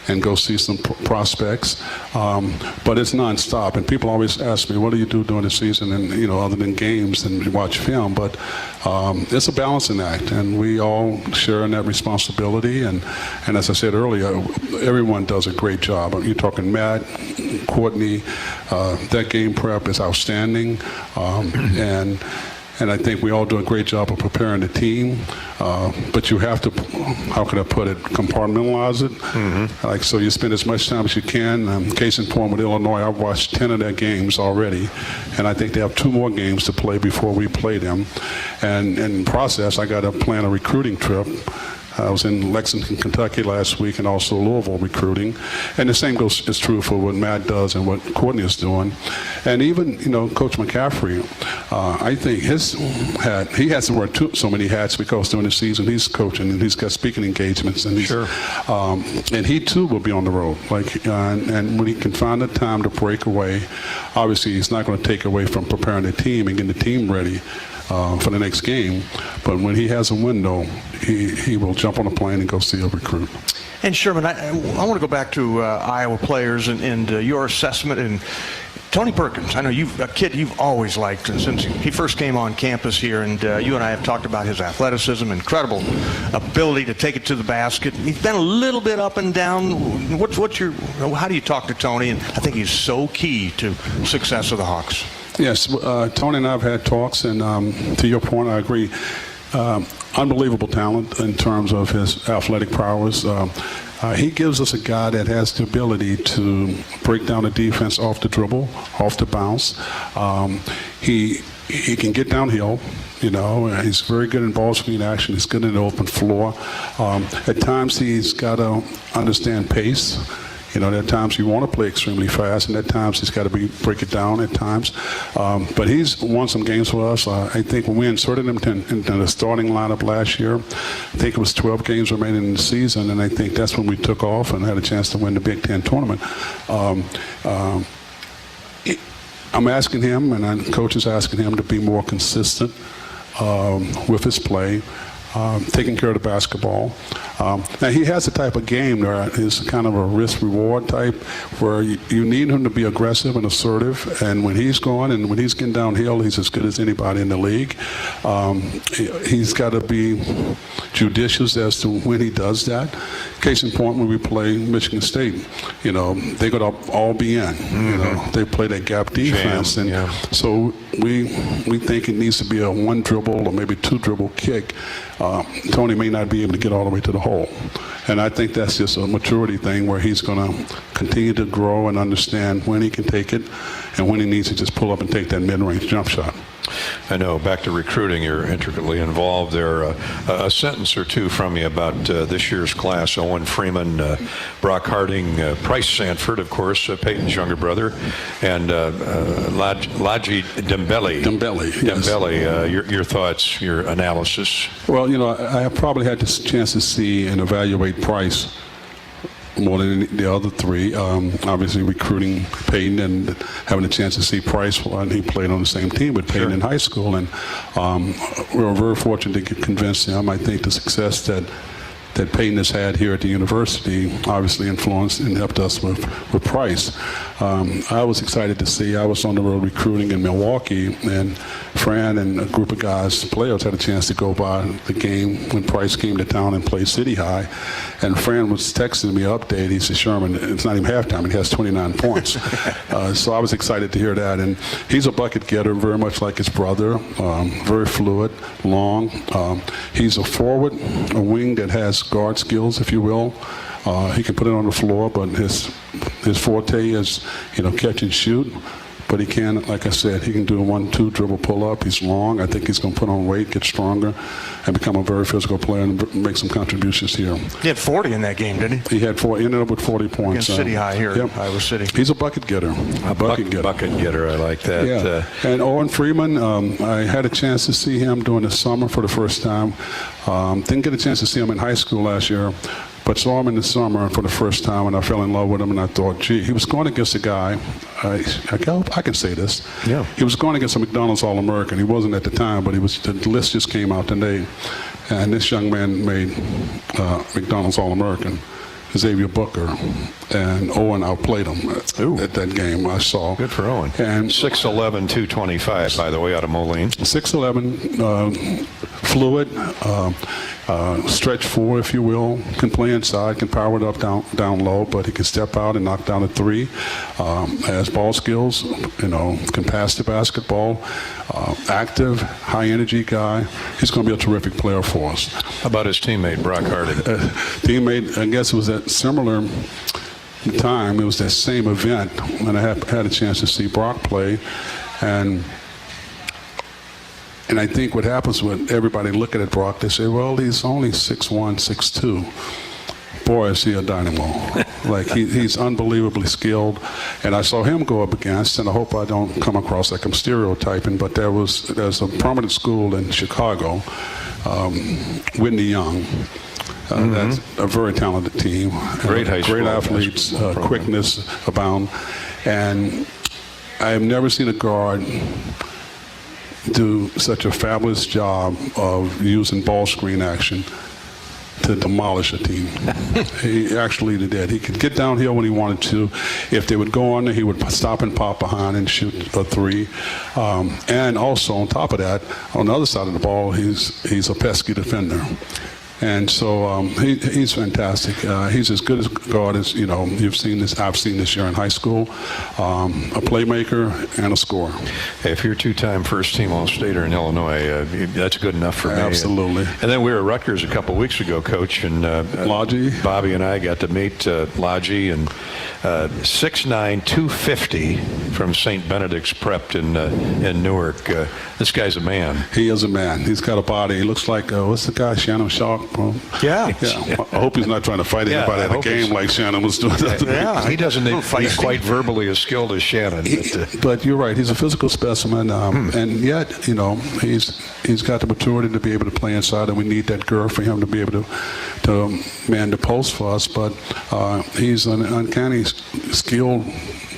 and go see some prospects, but it's nonstop. And people always ask me, what do you do during the season, and other than games and watch film? But it's a balancing act, and we all share in that responsibility. And as I said earlier, everyone does a great job. You're talking Matt, Courtney, that game prep is outstanding, and I think we all do a great job of preparing the team, but you have to, how can I put it, compartmentalize it. Mm-hmm. Like, so you spend as much time as you can. Case in point with Illinois, I've watched 10 of their games already, and I think they have 2 more games to play before we play them. And in the process, I got to plan a recruiting trip. I was in Lexington, Kentucky last week, and also Louisville recruiting. And the same is true for what Matt does and what Courtney is doing. And even, Coach McCaffery, I think he has to wear so many hats because during the season he's coaching and he's got speaking engagements. And and he too will be on the road. And when he can find the time to break away, obviously he's not going to take away from preparing the team and getting the team ready for the next game, but when he has a window, he will jump on a plane and go see a recruit. And Sherman, I want to go back to Iowa players and your assessment. And Tony Perkins, I know a kid you've always liked since he first came on campus here, and you and I have talked about his athleticism, incredible ability to take it to the basket. He's been a little bit up and down. How do you talk to Tony? And I think he's so key to success of the Hawks. Yes, Tony and I have had talks, and to your point, I agree. Unbelievable talent in terms of his athletic prowess. He gives us a guy that has the ability to break down the defense off the dribble, off the bounce. He can get downhill. He's very good in ball screen action. He's good in the open floor. At times, he's got to understand pace. There are times you want to play extremely fast, and at times he's got to break it down at times. But he's won some games for us. I think when we inserted him into the starting lineup last year, I think it was 12 games remaining in the season, and I think that's when we took off and had a chance to win the Big Ten tournament. I'm asking him, and the coach is asking him to be more consistent with his play. Taking care of the basketball. Now he has a type of game that is kind of a risk-reward type where you need him to be aggressive and assertive, and when he's going and when he's getting downhill, he's as good as anybody in the league. He's got to be judicious as to when he does that. Case in point, when we play Michigan State, they're going to all be in. They play that gap defense, so we think it needs to be a 1 dribble or maybe 2 dribble kick. Tony may not be able to get all the way to the hole. And I think that's just a maturity thing where he's going to continue to grow and understand when he can take it and when he needs to just pull up and take that mid-range jump shot. I know, back to recruiting, you're intricately involved there. A sentence or two from you about this year's class: Owen Freeman, Brock Harding, Price Sanford, of course, Peyton's younger brother, and Laji Dembele. Yes. Your thoughts, your analysis? Well, I have probably had the chance to see and evaluate Price more than the other 3. Obviously recruiting Peyton and having a chance to see Price when he played on the same team with Peyton in high school. And we were very fortunate to convince him. I think the success that Peyton has had here at the university obviously influenced and helped us with Price. I was excited to see. I was on the road recruiting in Milwaukee, and Fran and a group of guys, players, had a chance to go by the game when Price came to town and played City High. And Fran was texting me an update. He said, Sherman, it's not even halftime. He has 29 points. So I was excited to hear that. And he's a bucket getter, very much like his brother, very fluid, long. He's a forward, a wing that has guard skills, if you will. He can put it on the floor, but his forte is, catch and shoot. But he can, like I said, he can do a 1-2 dribble pull-up. He's long. I think he's going to put on weight, get stronger, and become a very physical player and make some contributions here. He had 40 in that game, didn't he? He had 4. Ended up with 40 points. Against City High here in Iowa City. He's a bucket getter. A bucket getter. I like that. Yeah. And Owen Freeman, I had a chance to see him during the summer for the first time. Didn't get a chance to see him in high school last year. But saw him in the summer for the first time, and I fell in love with him, and I thought, gee, he was going against a guy, I can say this. Yeah. He was going against a McDonald's All-American. He wasn't at the time, but the list just came out today. And this young man made McDonald's All-American, Xavier Booker, and Owen outplayed him at that game I saw. Good for Owen. And 6'11", 225, by the way, out of Moline. 6'11", fluid, stretch 4, if you will, can play inside, can power it up down low, but he can step out and knock down a 3. Has ball skills, can pass the basketball, active, high energy guy. He's going to be a terrific player for us. How about his teammate, Brock Harding? Teammate, I guess it was that similar time. It was that same event, and I had a chance to see Brock play, and I think what happens when everybody looking at Brock, they say, well, he's only 6'1", 6'2". Boy, is he a dynamo. Like, he's unbelievably skilled. And I saw him go up against, and I hope I don't come across like I'm stereotyping, but there's a prominent school in Chicago, Whitney Young. That's a very talented team. Great high school. Great athletes, quickness abound. And I have never seen a guard do such a fabulous job of using ball screen action to demolish a team. He actually did. He could get downhill when he wanted to. If they would go on there, he would stop and pop behind and shoot a 3. And also, on top of that, on the other side of the ball, he's a pesky defender. And so he's fantastic. He's as good as guard as you've seen this. I've seen this year in high school. A playmaker and a scorer. Hey, if you're a 2-time first-team All-Stater in Illinois, that's good enough for me. Absolutely. And then we were at Rutgers a couple weeks ago, Coach, and Lodgy. Bobby and I got to meet Lodgy, and 6'9", 250 from St. Benedict's Prep in Newark. This guy's a man. He is a man. He's got a body. He looks like what's the guy, Shannon Sharp? Yeah. I hope he's not trying to fight anybody at a game like Shannon was doing. He doesn't need quite verbally as skilled as Shannon. But you're right. He's a physical specimen, and yet he's got the maturity to be able to play inside, and we need that girth for him to be able to man the post for us. But he's an uncanny, skilled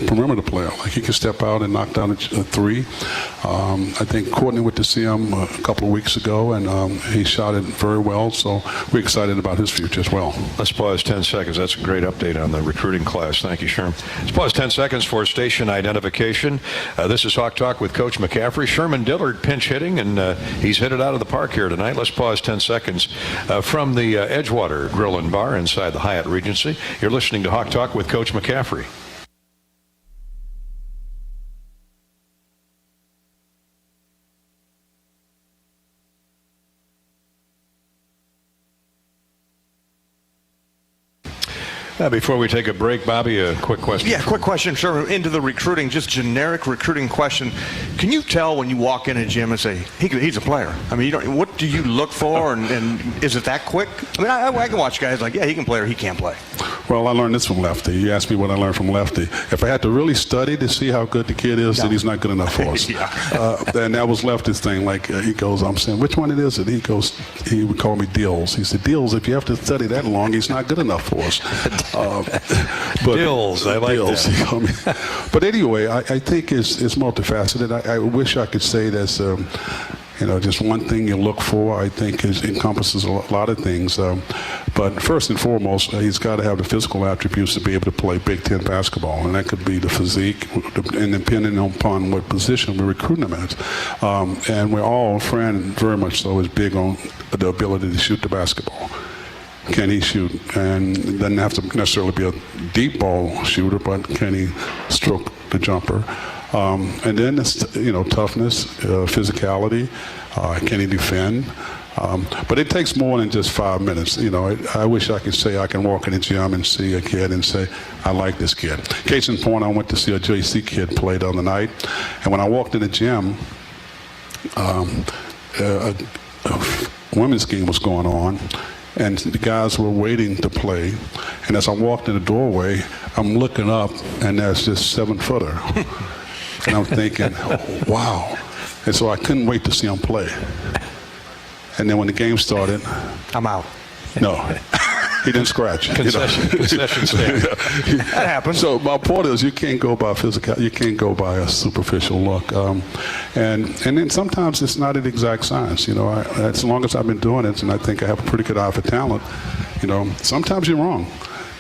perimeter player. Like, he can step out and knock down a 3. I think Courtney went to see him a couple of weeks ago, and he shot it very well. So we're excited about his future as well. Let's pause 10 seconds. That's a great update on the recruiting class. Thank you, Sherman. Let's pause 10 seconds for station identification. This is Hawk Talk with Coach McCaffery. Sherman Dillard pinch hitting, and he's hit it out of the park here tonight. Let's pause 10 seconds from the Edgewater Grill and Bar inside the Hyatt Regency. You're listening to Hawk Talk with Coach McCaffery. Before we take a break, Bobby, a quick question. Yeah, quick question, sure. Into the recruiting, just generic recruiting question. Can you tell when you walk in a gym and say, he's a player? I mean, what do you look for, and is it that quick? I mean, I can watch guys like, yeah, he can play or he can't play. Well, I learned this from Lefty. You asked me what I learned from Lefty. If I had to really study to see how good the kid is, then he's not good enough for us. And that was Lefty's thing. Like, he goes, I'm saying, which one it is? And he would call me Dills. He said, Dills, if you have to study that long, he's not good enough for us. But Dills, I like Dills, that. But anyway, I think it's multifaceted. I wish I could say that Just one thing you look for, I think, encompasses a lot of things. But first and foremost, he's got to have the physical attributes to be able to play Big Ten basketball, and that could be the physique, and depending upon what position we're recruiting him as. And we're all, Fran very much so, is big on the ability to shoot the basketball. Can he shoot? And it doesn't have to necessarily be a deep ball shooter, but can he stroke the jumper? And then it's, toughness, physicality. Can he defend? But it takes more than just 5 minutes. I wish I could say I can walk in the gym and see a kid and say, I like this kid. Case in point, I went to see a JC kid play the other night. And when I walked in the gym, a women's game was going on. And the guys were waiting to play. And as I walked in the doorway, I'm looking up, and there's this 7-footer. And I'm thinking, oh, wow. And so I couldn't wait to see him play. And then when the game started, I'm out. No, he didn't scratch. Concession stand. That happens. So my point is, you can't go by physical. You can't go by a superficial look. And then sometimes it's not an exact science. As long as I've been doing it, and I think I have a pretty good eye for talent. Sometimes you're wrong.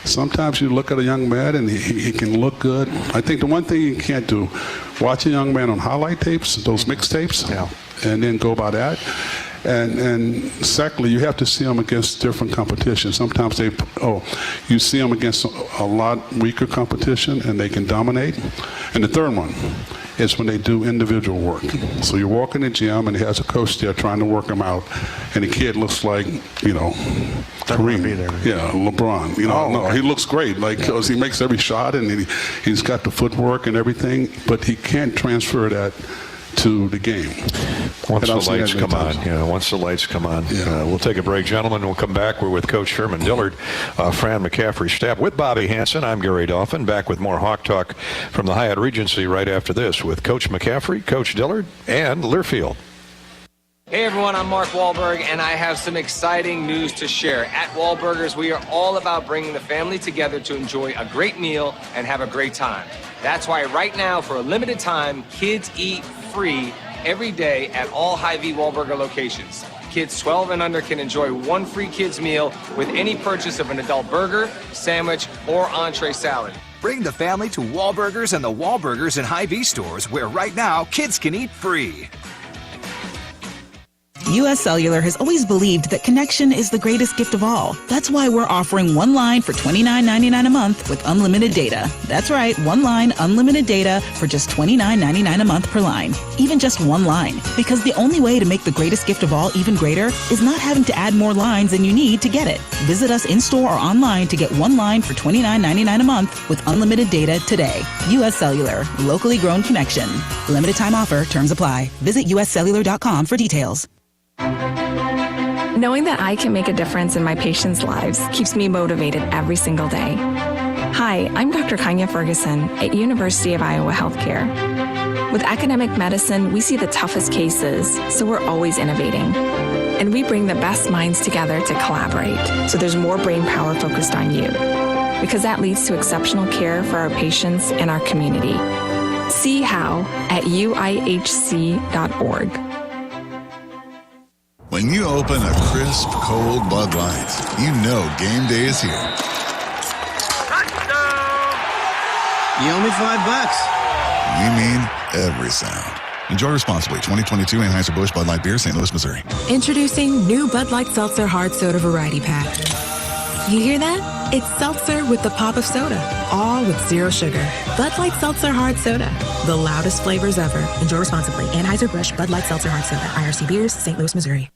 Sometimes you look at a young man and he can look good. I think the one thing you can't do, watch a young man on highlight tapes, those mixtapes, and then go by that. And secondly, you have to see them against different competition. Sometimes you see them against a lot weaker competition and they can dominate. And the third one is when they do individual work. So you walk in the gym and he has a coach there trying to work him out, and the kid looks like, Kareem. Yeah, LeBron. He looks great, because he makes every shot and he's got the footwork and everything, but he can't transfer that to the game. Once the lights come on, once the lights come on. We'll take a break, gentlemen. We'll come back. We're with Coach Sherman Dillard, Fran McCaffery staff, with Bobby Hansen. I'm Gary Dolphin, back with more Hawk Talk from the Hyatt Regency right after this with Coach McCaffery, Coach Dillard, and Learfield. Hey everyone, I'm Mark Wahlberg, and I have some exciting news to share. At Wahlburgers, we are all about bringing the family together to enjoy a great meal and have a great time. That's why right now, for a limited time, kids eat free every day at all Hy-Vee Wahlburger locations. Kids 12 and under can enjoy one free kids meal with any purchase of an adult burger, sandwich, or entree salad. Bring the family to Wahlburgers and the Wahlburgers and Hy-Vee stores, where right now kids can eat free. U.S. Cellular has always believed that connection is the greatest gift of all. That's why we're offering one line for $29.99 a month with unlimited data. That's right, one line, unlimited data for just $29.99 a month per line. Even just one line. Because the only way to make the greatest gift of all even greater is not having to add more lines than you need to get it. Visit us in-store or online to get one line for $29.99 a month with unlimited data today. U.S. Cellular. Locally grown connection. Limited time offer. Terms apply. Visit uscellular.com for details. Knowing that I can make a difference in my patients' lives keeps me motivated every single day. Hi, I'm Dr. Kanya Ferguson at University of Iowa Healthcare. With academic medicine, we see the toughest cases, so we're always innovating. And we bring the best minds together to collaborate, so there's more brain power focused on you. Because that leads to exceptional care for our patients and our community. See how at uihc.org. When you open a crisp, cold Bud Light, you know game day is here. You owe me $5. We mean every sound. Enjoy responsibly. 2022 Anheuser-Busch Bud Light Beer, St. Louis, Missouri. Introducing new Bud Light Seltzer Hard Soda Variety Pack. You hear that? It's seltzer with the pop of soda, all with zero sugar. Bud Light Seltzer Hard Soda, the loudest flavors ever. Enjoy responsibly. Anheuser-Busch Bud Light Seltzer Hard Soda, IRC Beers, St. Louis, Missouri.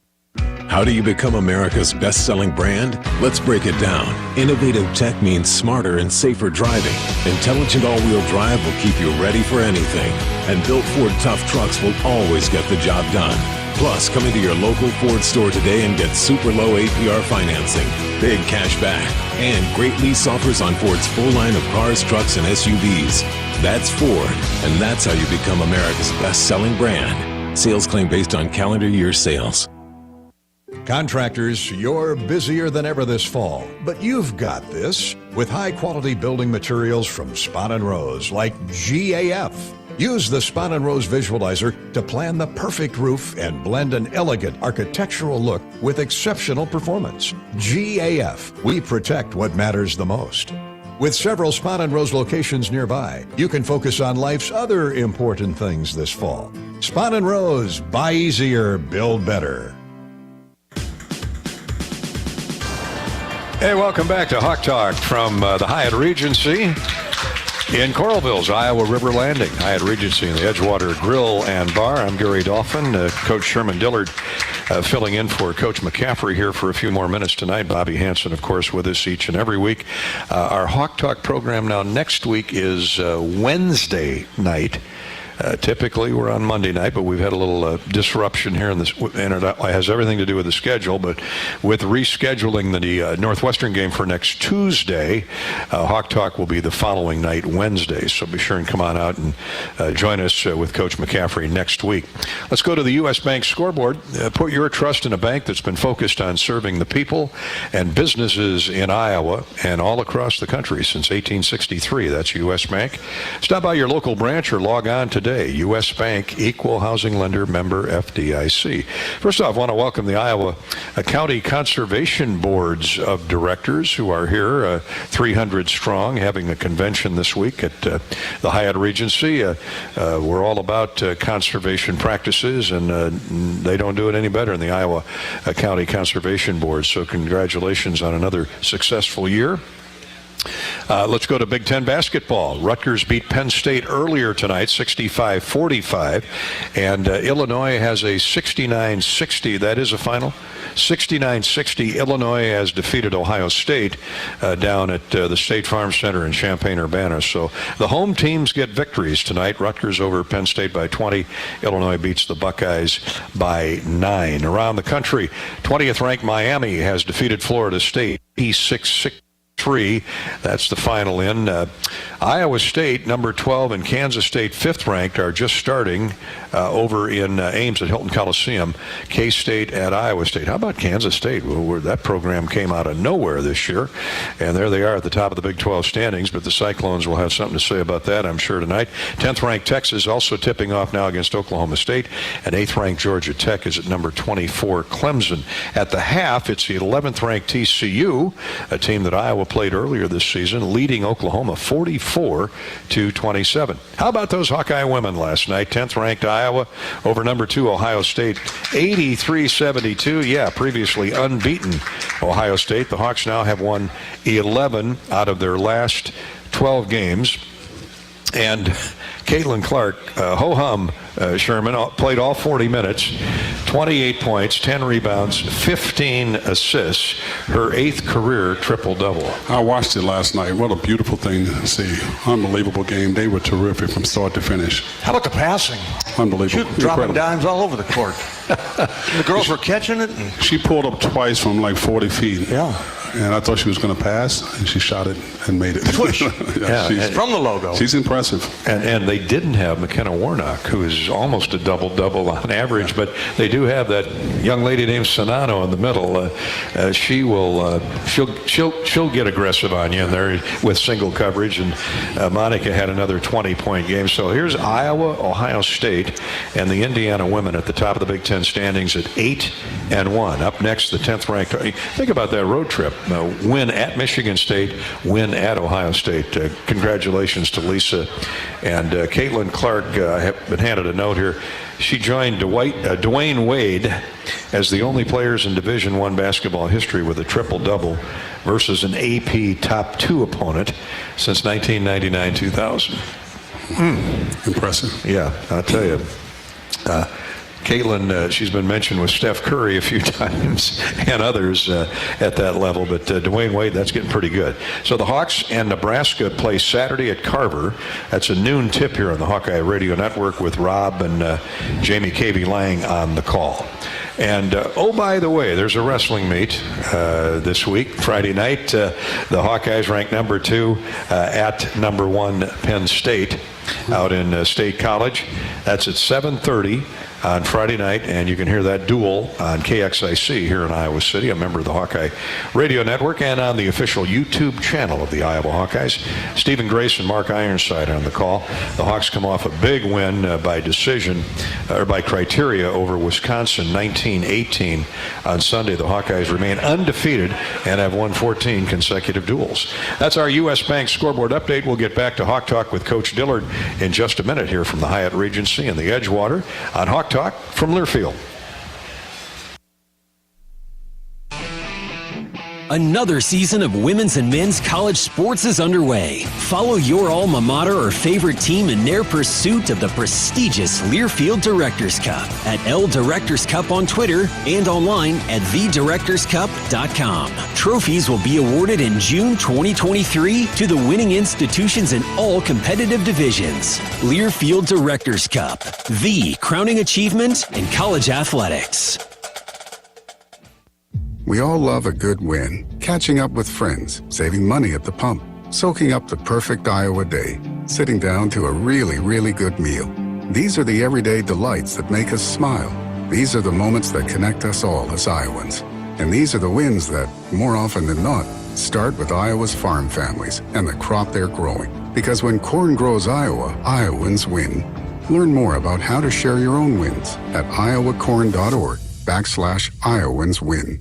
How do you become America's best-selling brand? Let's break it down. Innovative tech means smarter and safer driving. Intelligent all-wheel drive will keep you ready for anything. And built Ford tough trucks will always get the job done. Plus, come into your local Ford store today and get super low APR financing, big cash back, and great lease offers on Ford's full line of cars, trucks, and SUVs. That's Ford, and that's how you become America's best-selling brand. Sales claim based on calendar year sales. Contractors, you're busier than ever this fall, but you've got this with high-quality building materials from Spahn & Rose, like GAF. Use the Spahn & Rose Visualizer to plan the perfect roof and blend an elegant architectural look with exceptional performance. GAF, we protect what matters the most. With several Spahn & Rose locations nearby, you can focus on life's other important things this fall. Spahn & Rose, buy easier, build better. Hey, welcome back to Hawk Talk from the Hyatt Regency in Coralville's Iowa River Landing. Hyatt Regency in the Edgewater Grill and Bar. I'm Gary Dolphin. Coach Sherman Dillard filling in for Coach McCaffery here for a few more minutes tonight. Bobby Hansen, of course, with us each and every week. Our Hawk Talk program now next week is Wednesday night. Typically, we're on Monday night, but we've had a little disruption here in this, and it has everything to do with the schedule. But with rescheduling the Northwestern game for next Tuesday, Hawk Talk will be the following night, Wednesday. So be sure and come on out and join us with Coach McCaffery next week. Let's go to the U.S. Bank scoreboard. Put your trust in a bank that's been focused on serving the people and businesses in Iowa and all across the country since 1863. That's U.S. Bank. Stop by your local branch or log on today. U.S. Bank, equal housing lender, member FDIC. First off, I want to welcome the Iowa County Conservation Boards of Directors who are here, 300 strong, having a convention this week at the Hyatt Regency. We're all about conservation practices, and they don't do it any better than the Iowa County Conservation Board. So congratulations on another successful year. Let's go to Big Ten basketball. Rutgers beat Penn State earlier tonight, 65-45, and Illinois has a 69-60. That is a final. 69-60. Illinois has defeated Ohio State down at the State Farm Center in Champaign-Urbana. So the home teams get victories tonight. Rutgers over Penn State by 20. Illinois beats the Buckeyes by 9. Around the country, 20th-ranked Miami has defeated Florida State 6-6. That's the final in. Iowa State, number 12, and Kansas State, 5th ranked, are just starting over in Ames at Hilton Coliseum. K-State at Iowa State. How about Kansas State? Well, that program came out of nowhere this year, and there they are at the top of the Big 12 standings, but the Cyclones will have something to say about that, I'm sure, tonight. 10th ranked Texas also tipping off now against Oklahoma State, and 8th ranked Georgia Tech is at number 24, Clemson. At the half, it's the 11th ranked TCU, a team that Iowa played earlier this season, leading Oklahoma 44-27. How about those Hawkeye women last night? 10th ranked Iowa over number 2 Ohio State, 83-72. Yeah, previously unbeaten Ohio State. The Hawks now have won 11 out of their last 12 games. And Caitlin Clark, ho-hum, Sherman, played all 40 minutes, 28 points, 10 rebounds, 15 assists, her 8th career triple-double. I watched it last night. What a beautiful thing to see. Unbelievable game. They were terrific from start to finish. How about the passing? Unbelievable. Dropping dimes all over the court. The girls were catching it. She pulled up twice from like 40 feet. Yeah. And I thought she was going to pass, and she shot it and made it. Push. Yeah, from the logo. She's impressive. And they didn't have McKenna Warnock, who is almost a double-double on average, but they do have that young lady named Sonano in the middle. She'll get aggressive on you in there with single coverage, and Monica had another 20-point game. So here's Iowa, Ohio State, and the Indiana women at the top of the Big Ten standings at 8-1. Up next, the 10th ranked. Think about that road trip. Win at Michigan State, win at Ohio State. Congratulations to Lisa. And Caitlin Clark, I have been handed a note here. She joined Dwayne Wade as the only players in Division I basketball history with a triple-double versus an AP top 2 opponent since 1999-2000. Impressive. Yeah, I'll tell you. Caitlin, she's been mentioned with Steph Curry a few times and others at that level, but Dwayne Wade, that's getting pretty good. So the Hawks and Nebraska play Saturday at Carver. That's a noon tip here on the Hawkeye Radio Network with Rob and Jamie Cavey Lang on the call. And, oh, by the way, there's a wrestling meet this week, Friday night. The Hawkeyes ranked number 2 at number 1 Penn State out in State College. That's at 7:30. on Friday night, and you can hear that duel on KXIC here in Iowa City, a member of the Hawkeye Radio Network, and on the official YouTube channel of the Iowa Hawkeyes. Stephen Grace and Mark Ironside on the call. The Hawks come off a big win by decision, or by criteria, over Wisconsin, 19-18 on Sunday. The Hawkeyes remain undefeated and have won 14 consecutive duels. That's our U.S. Bank scoreboard update. We'll get back to Hawk Talk with Coach Dillard in just a minute here from the Hyatt Regency and the Edgewater on Hawk Talk from Learfield. Another season of women's and men's college sports is underway. Follow your alma mater or favorite team in their pursuit of the prestigious Learfield Directors Cup at L Directors Cup on Twitter and online at thedirectorscup.com. Trophies will be awarded in June 2023 to the winning institutions in all competitive divisions. Learfield Directors Cup, the crowning achievement in college athletics. We all love a good win. Catching up with friends, saving money at the pump, soaking up the perfect Iowa day, sitting down to a really, really good meal. These are the everyday delights that make us smile. These are the moments that connect us all as Iowans. And these are the wins that, more often than not, start with Iowa's farm families and the crop they're growing. Because when corn grows Iowa, Iowans win. Learn more about how to share your own wins at iowacorn.org/IowansWin.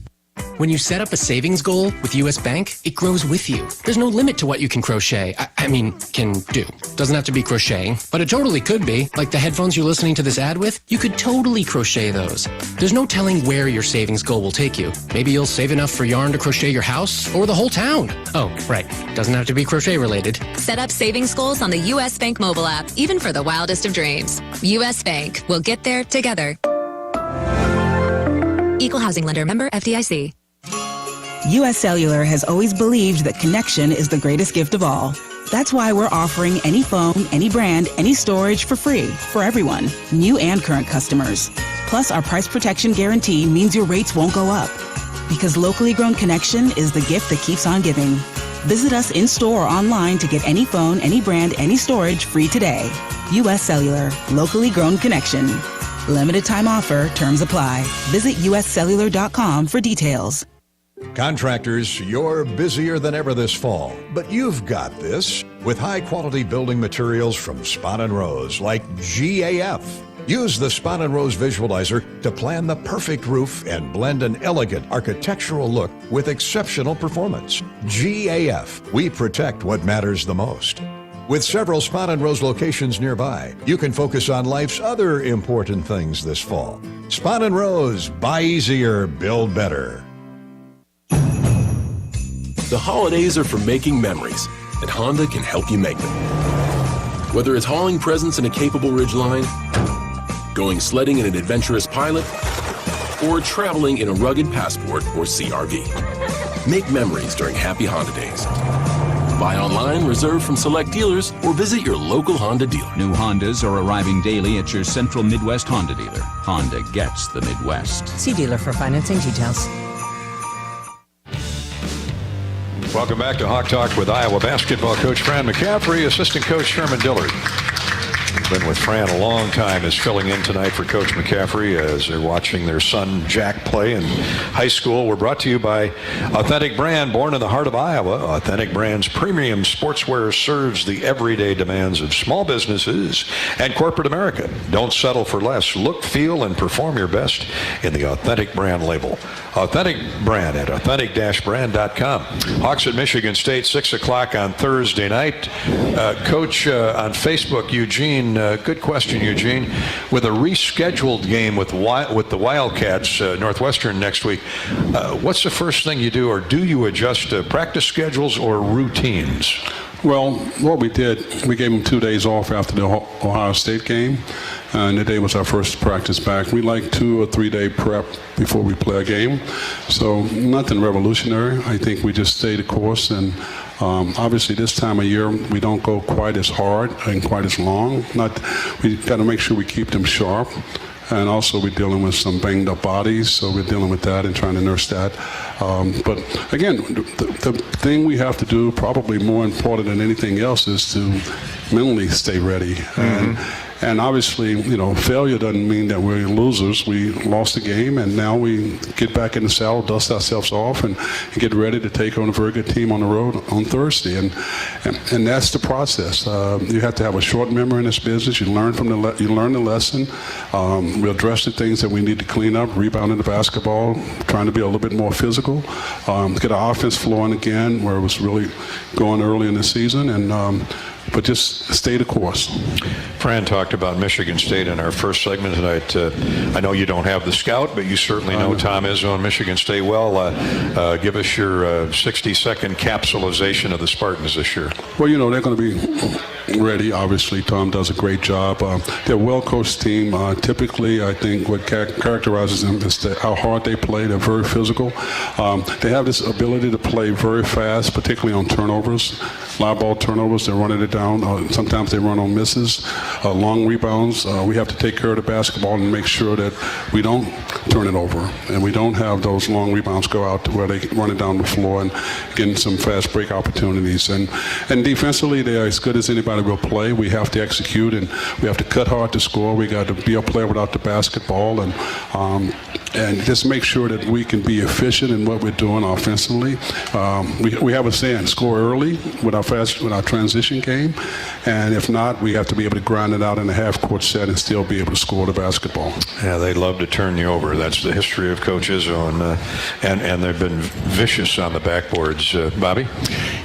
When you set up a savings goal with U.S. Bank, it grows with you. There's no limit to what you can crochet. Can do. Doesn't have to be crocheting, but it totally could be. Like the headphones you're listening to this ad with, you could totally crochet those. There's no telling where your savings goal will take you. Maybe you'll save enough for yarn to crochet your house or the whole town. Oh, right. Doesn't have to be crochet related. Set up savings goals on the U.S. Bank mobile app, even for the wildest of dreams. U.S. Bank. We'll get there together. Equal housing lender, member FDIC. U.S. Cellular has always believed that connection is the greatest gift of all. That's why we're offering any phone, any brand, any storage for free for everyone, new and current customers. Plus, our price protection guarantee means your rates won't go up. Because locally grown connection is the gift that keeps on giving. Visit us in-store or online to get any phone, any brand, any storage free today. U.S. Cellular, locally grown connection. Limited time offer, terms apply. Visit uscellular.com for details. Contractors, you're busier than ever this fall, but you've got this with high-quality building materials from Spahn & Rose, like GAF. Use the Spahn & Rose Visualizer to plan the perfect roof and blend an elegant architectural look with exceptional performance. GAF, we protect what matters the most. With several Spahn & Rose locations nearby, you can focus on life's other important things this fall. Spahn & Rose, buy easier, build better. The holidays are for making memories, and Honda can help you make them. Whether it's hauling presents in a capable Ridgeline, going sledding in an adventurous Pilot, or traveling in a rugged Passport or CR-V. Make memories during Happy Honda Days. Buy online, reserve from select dealers, or visit your local Honda dealer. New Hondas are arriving daily at your Central Midwest Honda dealer. Honda gets the Midwest. See dealer for financing details. Welcome back to Hawk Talk with Iowa basketball coach Fran McCaffery, assistant coach Sherman Dillard. Been with Fran a long time, is filling in tonight for Coach McCaffery as they're watching their son Jack play in high school. We're brought to you by Authentic Brand, born in the heart of Iowa. Authentic Brand's premium sportswear serves the everyday demands of small businesses and corporate America. Don't settle for less. Look, feel, and perform your best in the Authentic Brand label. Authentic Brand at authentic-brand.com. Hawks at Michigan State, 6 o'clock on Thursday night. Coach, on Facebook, Eugene, good question, Eugene. With a rescheduled game with the Wildcats, Northwestern next week, what's the first thing you do, or do you adjust practice schedules or routines? Well, what we did, we gave them 2 days off after the Ohio State game, and today was our first practice back. We like 2 or 3 day prep before we play a game, so nothing revolutionary. I think we just stay the course, and obviously this time of year we don't go quite as hard and quite as long. We got to make sure we keep them sharp. And also we're dealing with some banged up bodies, so we're dealing with that and trying to nurse that. But again, the thing we have to do, probably more important than anything else, is to mentally stay ready. And And obviously, failure doesn't mean that we're losers. We lost the game, and now we get back in the saddle, dust ourselves off, and get ready to take on a very good team on the road on Thursday. And that's the process. You have to have a short memory in this business. You learn the lesson. We address the things that we need to clean up, rebounding the basketball, trying to be a little bit more physical, get our offense flowing again, where it was really going early in the season, and but just stay the course. Fran talked about Michigan State in our first segment tonight. I know you don't have the scout, but you certainly know Tom Izzo and Michigan State well. Give us your 60-second capsulization of the Spartans this year. Well, they're going to be ready. Obviously, Tom does a great job. They're a well-coached team. Typically, I think what characterizes them is how hard they play. They're very physical. They have this ability to play very fast, particularly on turnovers. Live ball turnovers, they're running it down. Sometimes they run on misses, long rebounds. We have to take care of the basketball and make sure that we don't turn it over and we don't have those long rebounds go out to where they run it down the floor and getting some fast break opportunities. And defensively, they're as good as anybody will play. We have to execute, and we have to cut hard to score. We got to be a player without the basketball, and just make sure that we can be efficient in what we're doing offensively. We have a saying: score early with our transition game, and if not, we have to be able to grind it out in a half-court set and still be able to score the basketball. Yeah, they love to turn you over. That's the history of Coach Izzo, and they've been vicious on the backboards. Bobby?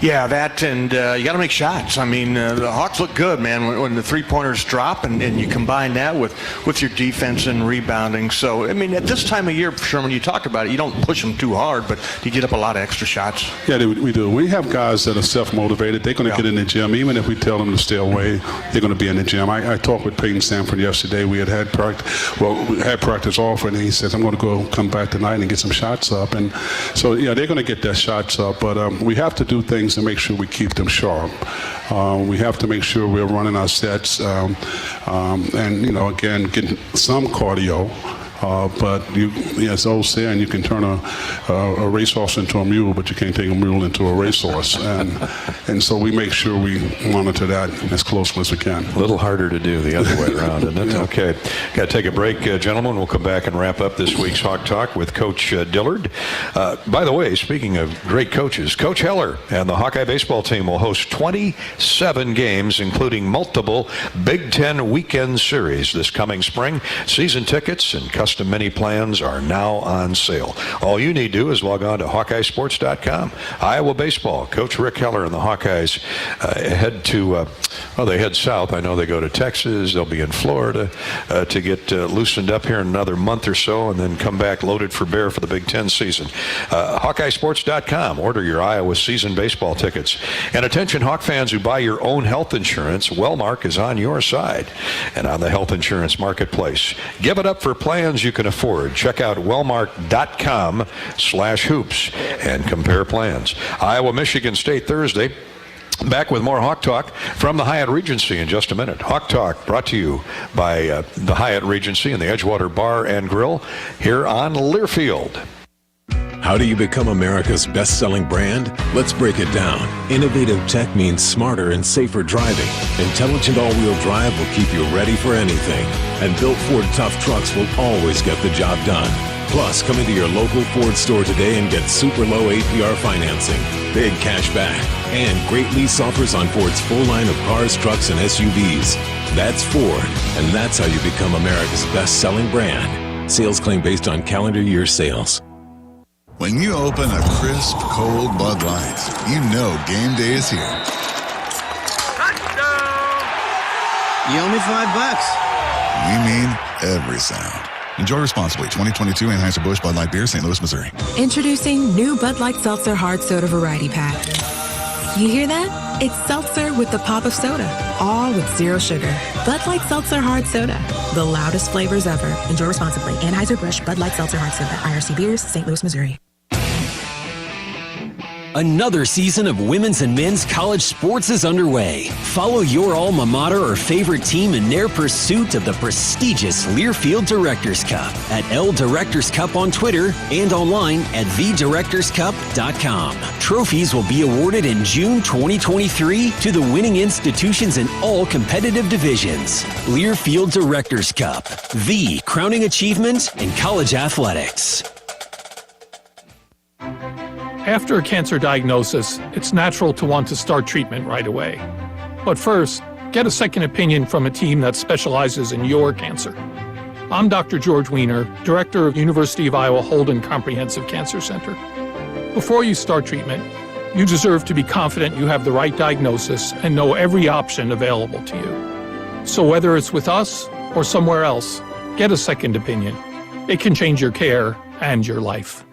Yeah, that, and you got to make shots. I mean, the Hawks look good, man, when the three-pointers drop, and you combine that with your defense and rebounding. So, I mean, at this time of year, Sherman, you talked about it, you don't push them too hard, but you get up a lot of extra shots. Yeah, we do. We have guys that are self-motivated. They're going to get in the gym. Even if we tell them to stay away, they're going to be in the gym. I talked with Peyton Sanford yesterday. We had practice off, and he says, I'm going to come back tonight and get some shots up. And so, yeah, they're going to get their shots up, but we have to do things to make sure we keep them sharp. We have to make sure we're running our sets and, again, getting some cardio. But as old saying, you can turn a racehorse into a mule, but you can't take a mule into a racehorse. And so we make sure we monitor that as closely as we can. A little harder to do the other way around, isn't it? Yeah. Okay. Got to take a break, gentlemen. We'll come back and wrap up this week's Hawk Talk with Coach Dillard. By the way, speaking of great coaches, Coach Heller and the Hawkeye baseball team will host 27 games, including multiple Big Ten weekend series this coming spring. Season tickets and custom mini plans are now on sale. All you need to do is log on to HawkeyeSports.com. Iowa baseball. Coach Rick Heller and the Hawkeyes they head south. I know they go to Texas. They'll be in Florida to get loosened up here in another month or so, and then come back loaded for bear for the Big Ten season. HawkeyeSports.com. Order your Iowa season baseball tickets. And attention Hawk fans who buy your own health insurance, Wellmark is on your side and on the health insurance marketplace. Give it up for plans you can afford. Check out wellmark.com/hoops and compare plans. Iowa, Michigan State Thursday. Back with more Hawk Talk from the Hyatt Regency in just a minute. Hawk Talk brought to you by the Hyatt Regency and the Edgewater Bar and Grill here on Learfield. How do you become America's best-selling brand? Let's break it down. Innovative tech means smarter and safer driving. Intelligent all-wheel drive will keep you ready for anything. And built Ford tough trucks will always get the job done. Plus, come into your local Ford store today and get super low APR financing, big cash back, and great lease offers on Ford's full line of cars, trucks, and SUVs. That's Ford, and that's how you become America's best-selling brand. Sales claim based on calendar year sales. When you open a crisp, cold Bud Light, you know game day is here. You owe me $5. We mean every sound. Enjoy responsibly. 2022 Anheuser-Busch Bud Light Beer, St. Louis, Missouri. Introducing new Bud Light Seltzer Hard Soda Variety Pack. You hear that? It's seltzer with the pop of soda, all with zero sugar. Bud Light Seltzer Hard Soda, the loudest flavors ever. Enjoy responsibly. Anheuser-Busch Bud Light Seltzer Hard Soda, IRC Beers, St. Louis, Missouri. Another season of women's and men's college sports is underway. Follow your alma mater or favorite team in their pursuit of the prestigious Learfield Directors Cup at L Directors Cup on Twitter and online at thedirectorscup.com. Trophies will be awarded in June 2023 to the winning institutions in all competitive divisions. Learfield Directors Cup, the crowning achievement in college athletics. After a cancer diagnosis, it's natural to want to start treatment right away. But first, get a second opinion from a team that specializes in your cancer. I'm Dr. George Weiner, Director of University of Iowa Holden Comprehensive Cancer Center. Before you start treatment, you deserve to be confident you have the right diagnosis and know every option available to you. So whether it's with us or somewhere else, get a second opinion. It can change your care and your life.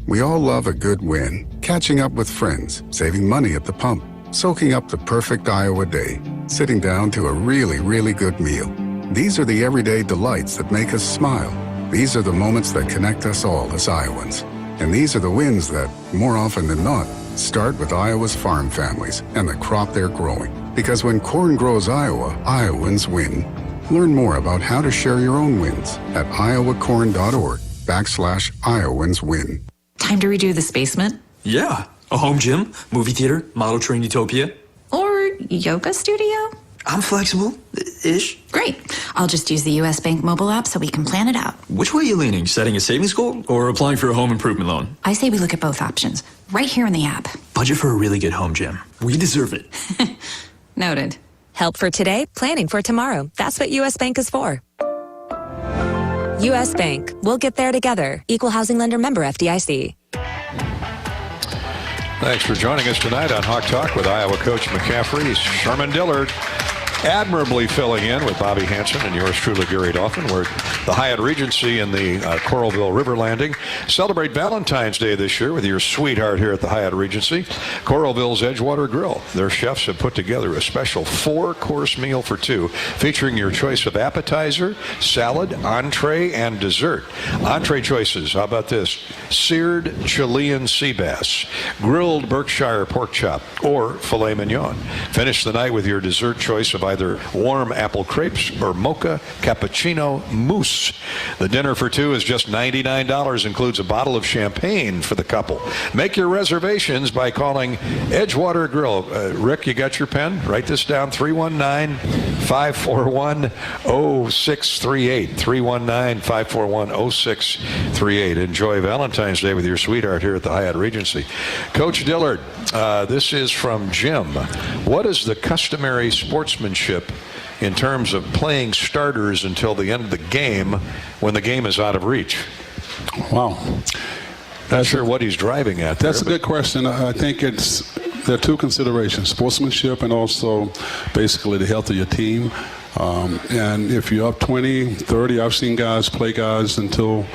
We all love a good win. Catching up with friends, saving money at the pump, soaking up the perfect Iowa day, sitting down to a really, really good meal. These are the everyday delights that make us smile. These are the moments that connect us all as Iowans. And these are the wins that, more often than not, start with Iowa's farm families and the crop they're growing. Because when corn grows Iowa, Iowans win. Learn more about how to share your own wins at iowacorn.org/IowansWin. Time to redo this basement? Yeah. A home gym, movie theater, model train utopia. Or yoga studio? I'm flexible-ish. Great. I'll just use the U.S. Bank mobile app so we can plan it out. Which way are you leaning? Setting a savings goal or applying for a home improvement loan? I say we look at both options, right here in the app. Budget for a really good home gym. We deserve it. Noted. Help for today, planning for tomorrow. That's what U.S. Bank is for. U.S. Bank. We'll get there together. Equal housing lender, member FDIC. Thanks for joining us tonight on Hawk Talk with Iowa coach McCaffery. Sherman Dillard admirably filling in with Bobby Hansen and yours truly, Gary Dolphin. We're at the Hyatt Regency in the Coralville River Landing. Celebrate Valentine's Day this year with your sweetheart here at the Hyatt Regency, Coralville's Edgewater Grill. Their chefs have put together a special 4-course meal for two, featuring your choice of appetizer, salad, entree, and dessert. Entree choices, how about this? Seared Chilean sea bass, grilled Berkshire pork chop, or filet mignon. Finish the night with your dessert choice of either warm apple crepes or mocha cappuccino mousse. The dinner for two is just $99, includes a bottle of champagne for the couple. Make your reservations by calling Edgewater Grill. Rick, you got your pen? Write this down, 319-541-0638. 319-541-0638. Enjoy Valentine's Day with your sweetheart here at the Hyatt Regency. Coach Dillard, this is from Jim. What is the customary sportsmanship in terms of playing starters until the end of the game when the game is out of reach? Wow. Not sure what he's driving at. That's a good question. I think there are two considerations, sportsmanship and also basically the health of your team. And if you're up 20, 30, I've seen guys play guys until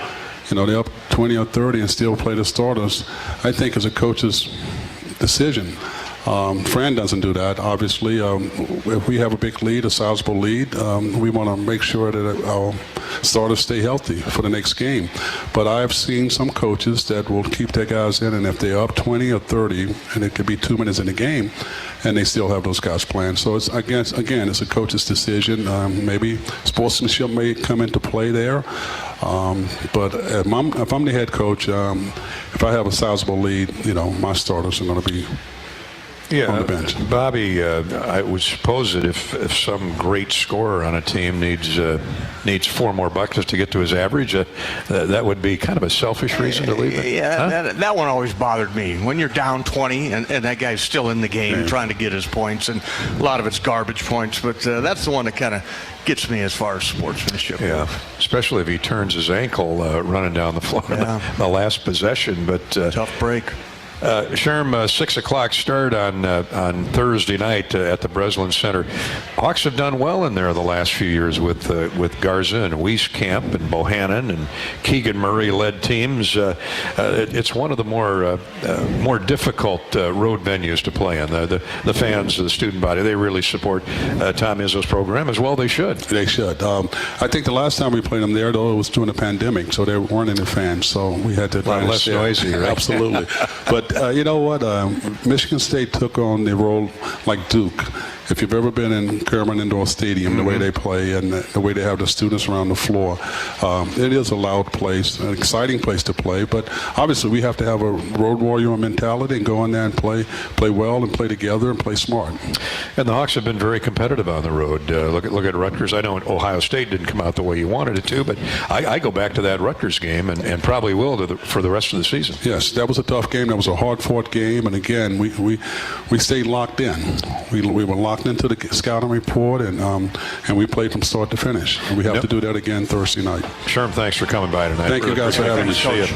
they're up 20 or 30 and still play the starters. I think as a coach's decision. Fran doesn't do that, obviously. If we have a big lead, a sizable lead, we want to make sure that our starters stay healthy for the next game. But I've seen some coaches that will keep their guys in, and if they're up 20 or 30, and it could be 2 minutes in the game, and they still have those guys playing. So it's again, it's a coach's decision. Maybe sportsmanship may come into play there. But if I'm the head coach, if I have a sizable lead, my starters are going to be on the bench. Bobby, I would suppose that if some great scorer on a team needs 4 more buckets to get to his average, that would be kind of a selfish reason to leave it. Yeah, that one always bothered me. When you're down 20 and that guy's still in the game trying to get his points, and a lot of it's garbage points, but that's the one that kind of gets me as far as sportsmanship. Yeah, especially if he turns his ankle running down the floor in the last possession. But tough break. Sherm, 6 o'clock start on Thursday night at the Breslin Center. Hawks have done well in there the last few years with Garza and Wieskamp and Bohannon and Keegan Murray-led teams. It's one of the more difficult road venues to play in. The fans, the student body, they really support Tom Izzo's program as well. They should. They should. I think the last time we played them there, though, it was during the pandemic, so there weren't any fans, so we had to less noisy, right? Absolutely. But you know what? Michigan State took on the role like Duke. If you've ever been in Kerman Indoor Stadium, the way they play and the way they have the students around the floor, it is a loud place, an exciting place to play. But obviously, we have to have a road warrior mentality and go in there and play well and play together and play smart. And the Hawks have been very competitive on the road. Look at Rutgers. I know Ohio State didn't come out the way you wanted it to, but I go back to that Rutgers game and probably will for the rest of the season. Yes, that was a tough game. That was a hard-fought game, and again, we stayed locked in. We were locked into the scouting report, and we played from start to finish. And we have to do that again Thursday night. Sherm, thanks for coming by tonight. Thank you guys for having me. See you.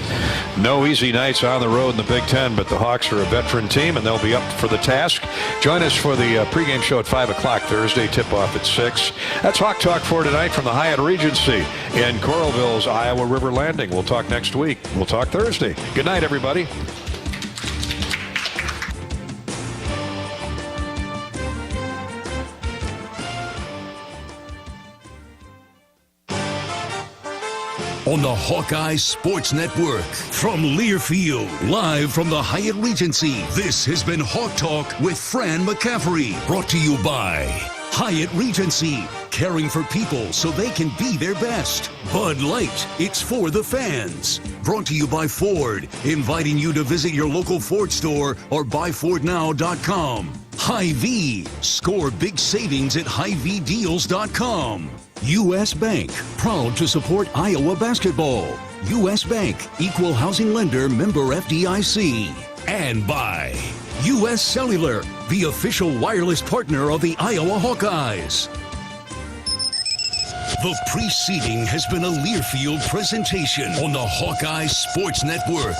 No easy nights on the road in the Big Ten, but the Hawks are a veteran team, and they'll be up for the task. Join us for the pregame show at 5 o'clock Thursday, tip-off at 6. That's Hawk Talk for tonight from the Hyatt Regency in Coralville's Iowa River Landing. We'll talk next week. We'll talk Thursday. Good night, everybody. On the Hawkeyes Sports Network from Learfield, live from the Hyatt Regency, this has been Hawk Talk with Fran McCaffery, brought to you by Hyatt Regency, caring for people so they can be their best. Bud Light, it's for the fans. Brought to you by Ford, inviting you to visit your local Ford store or buyfordnow.com. Hy-Vee, score big savings at HyVdeals.com. U.S. Bank, proud to support Iowa basketball. U.S. Bank, equal housing lender, member FDIC. And by U.S. Cellular, the official wireless partner of the Iowa Hawkeyes. The preceding has been a Learfield presentation on the Hawkeye Sports Network.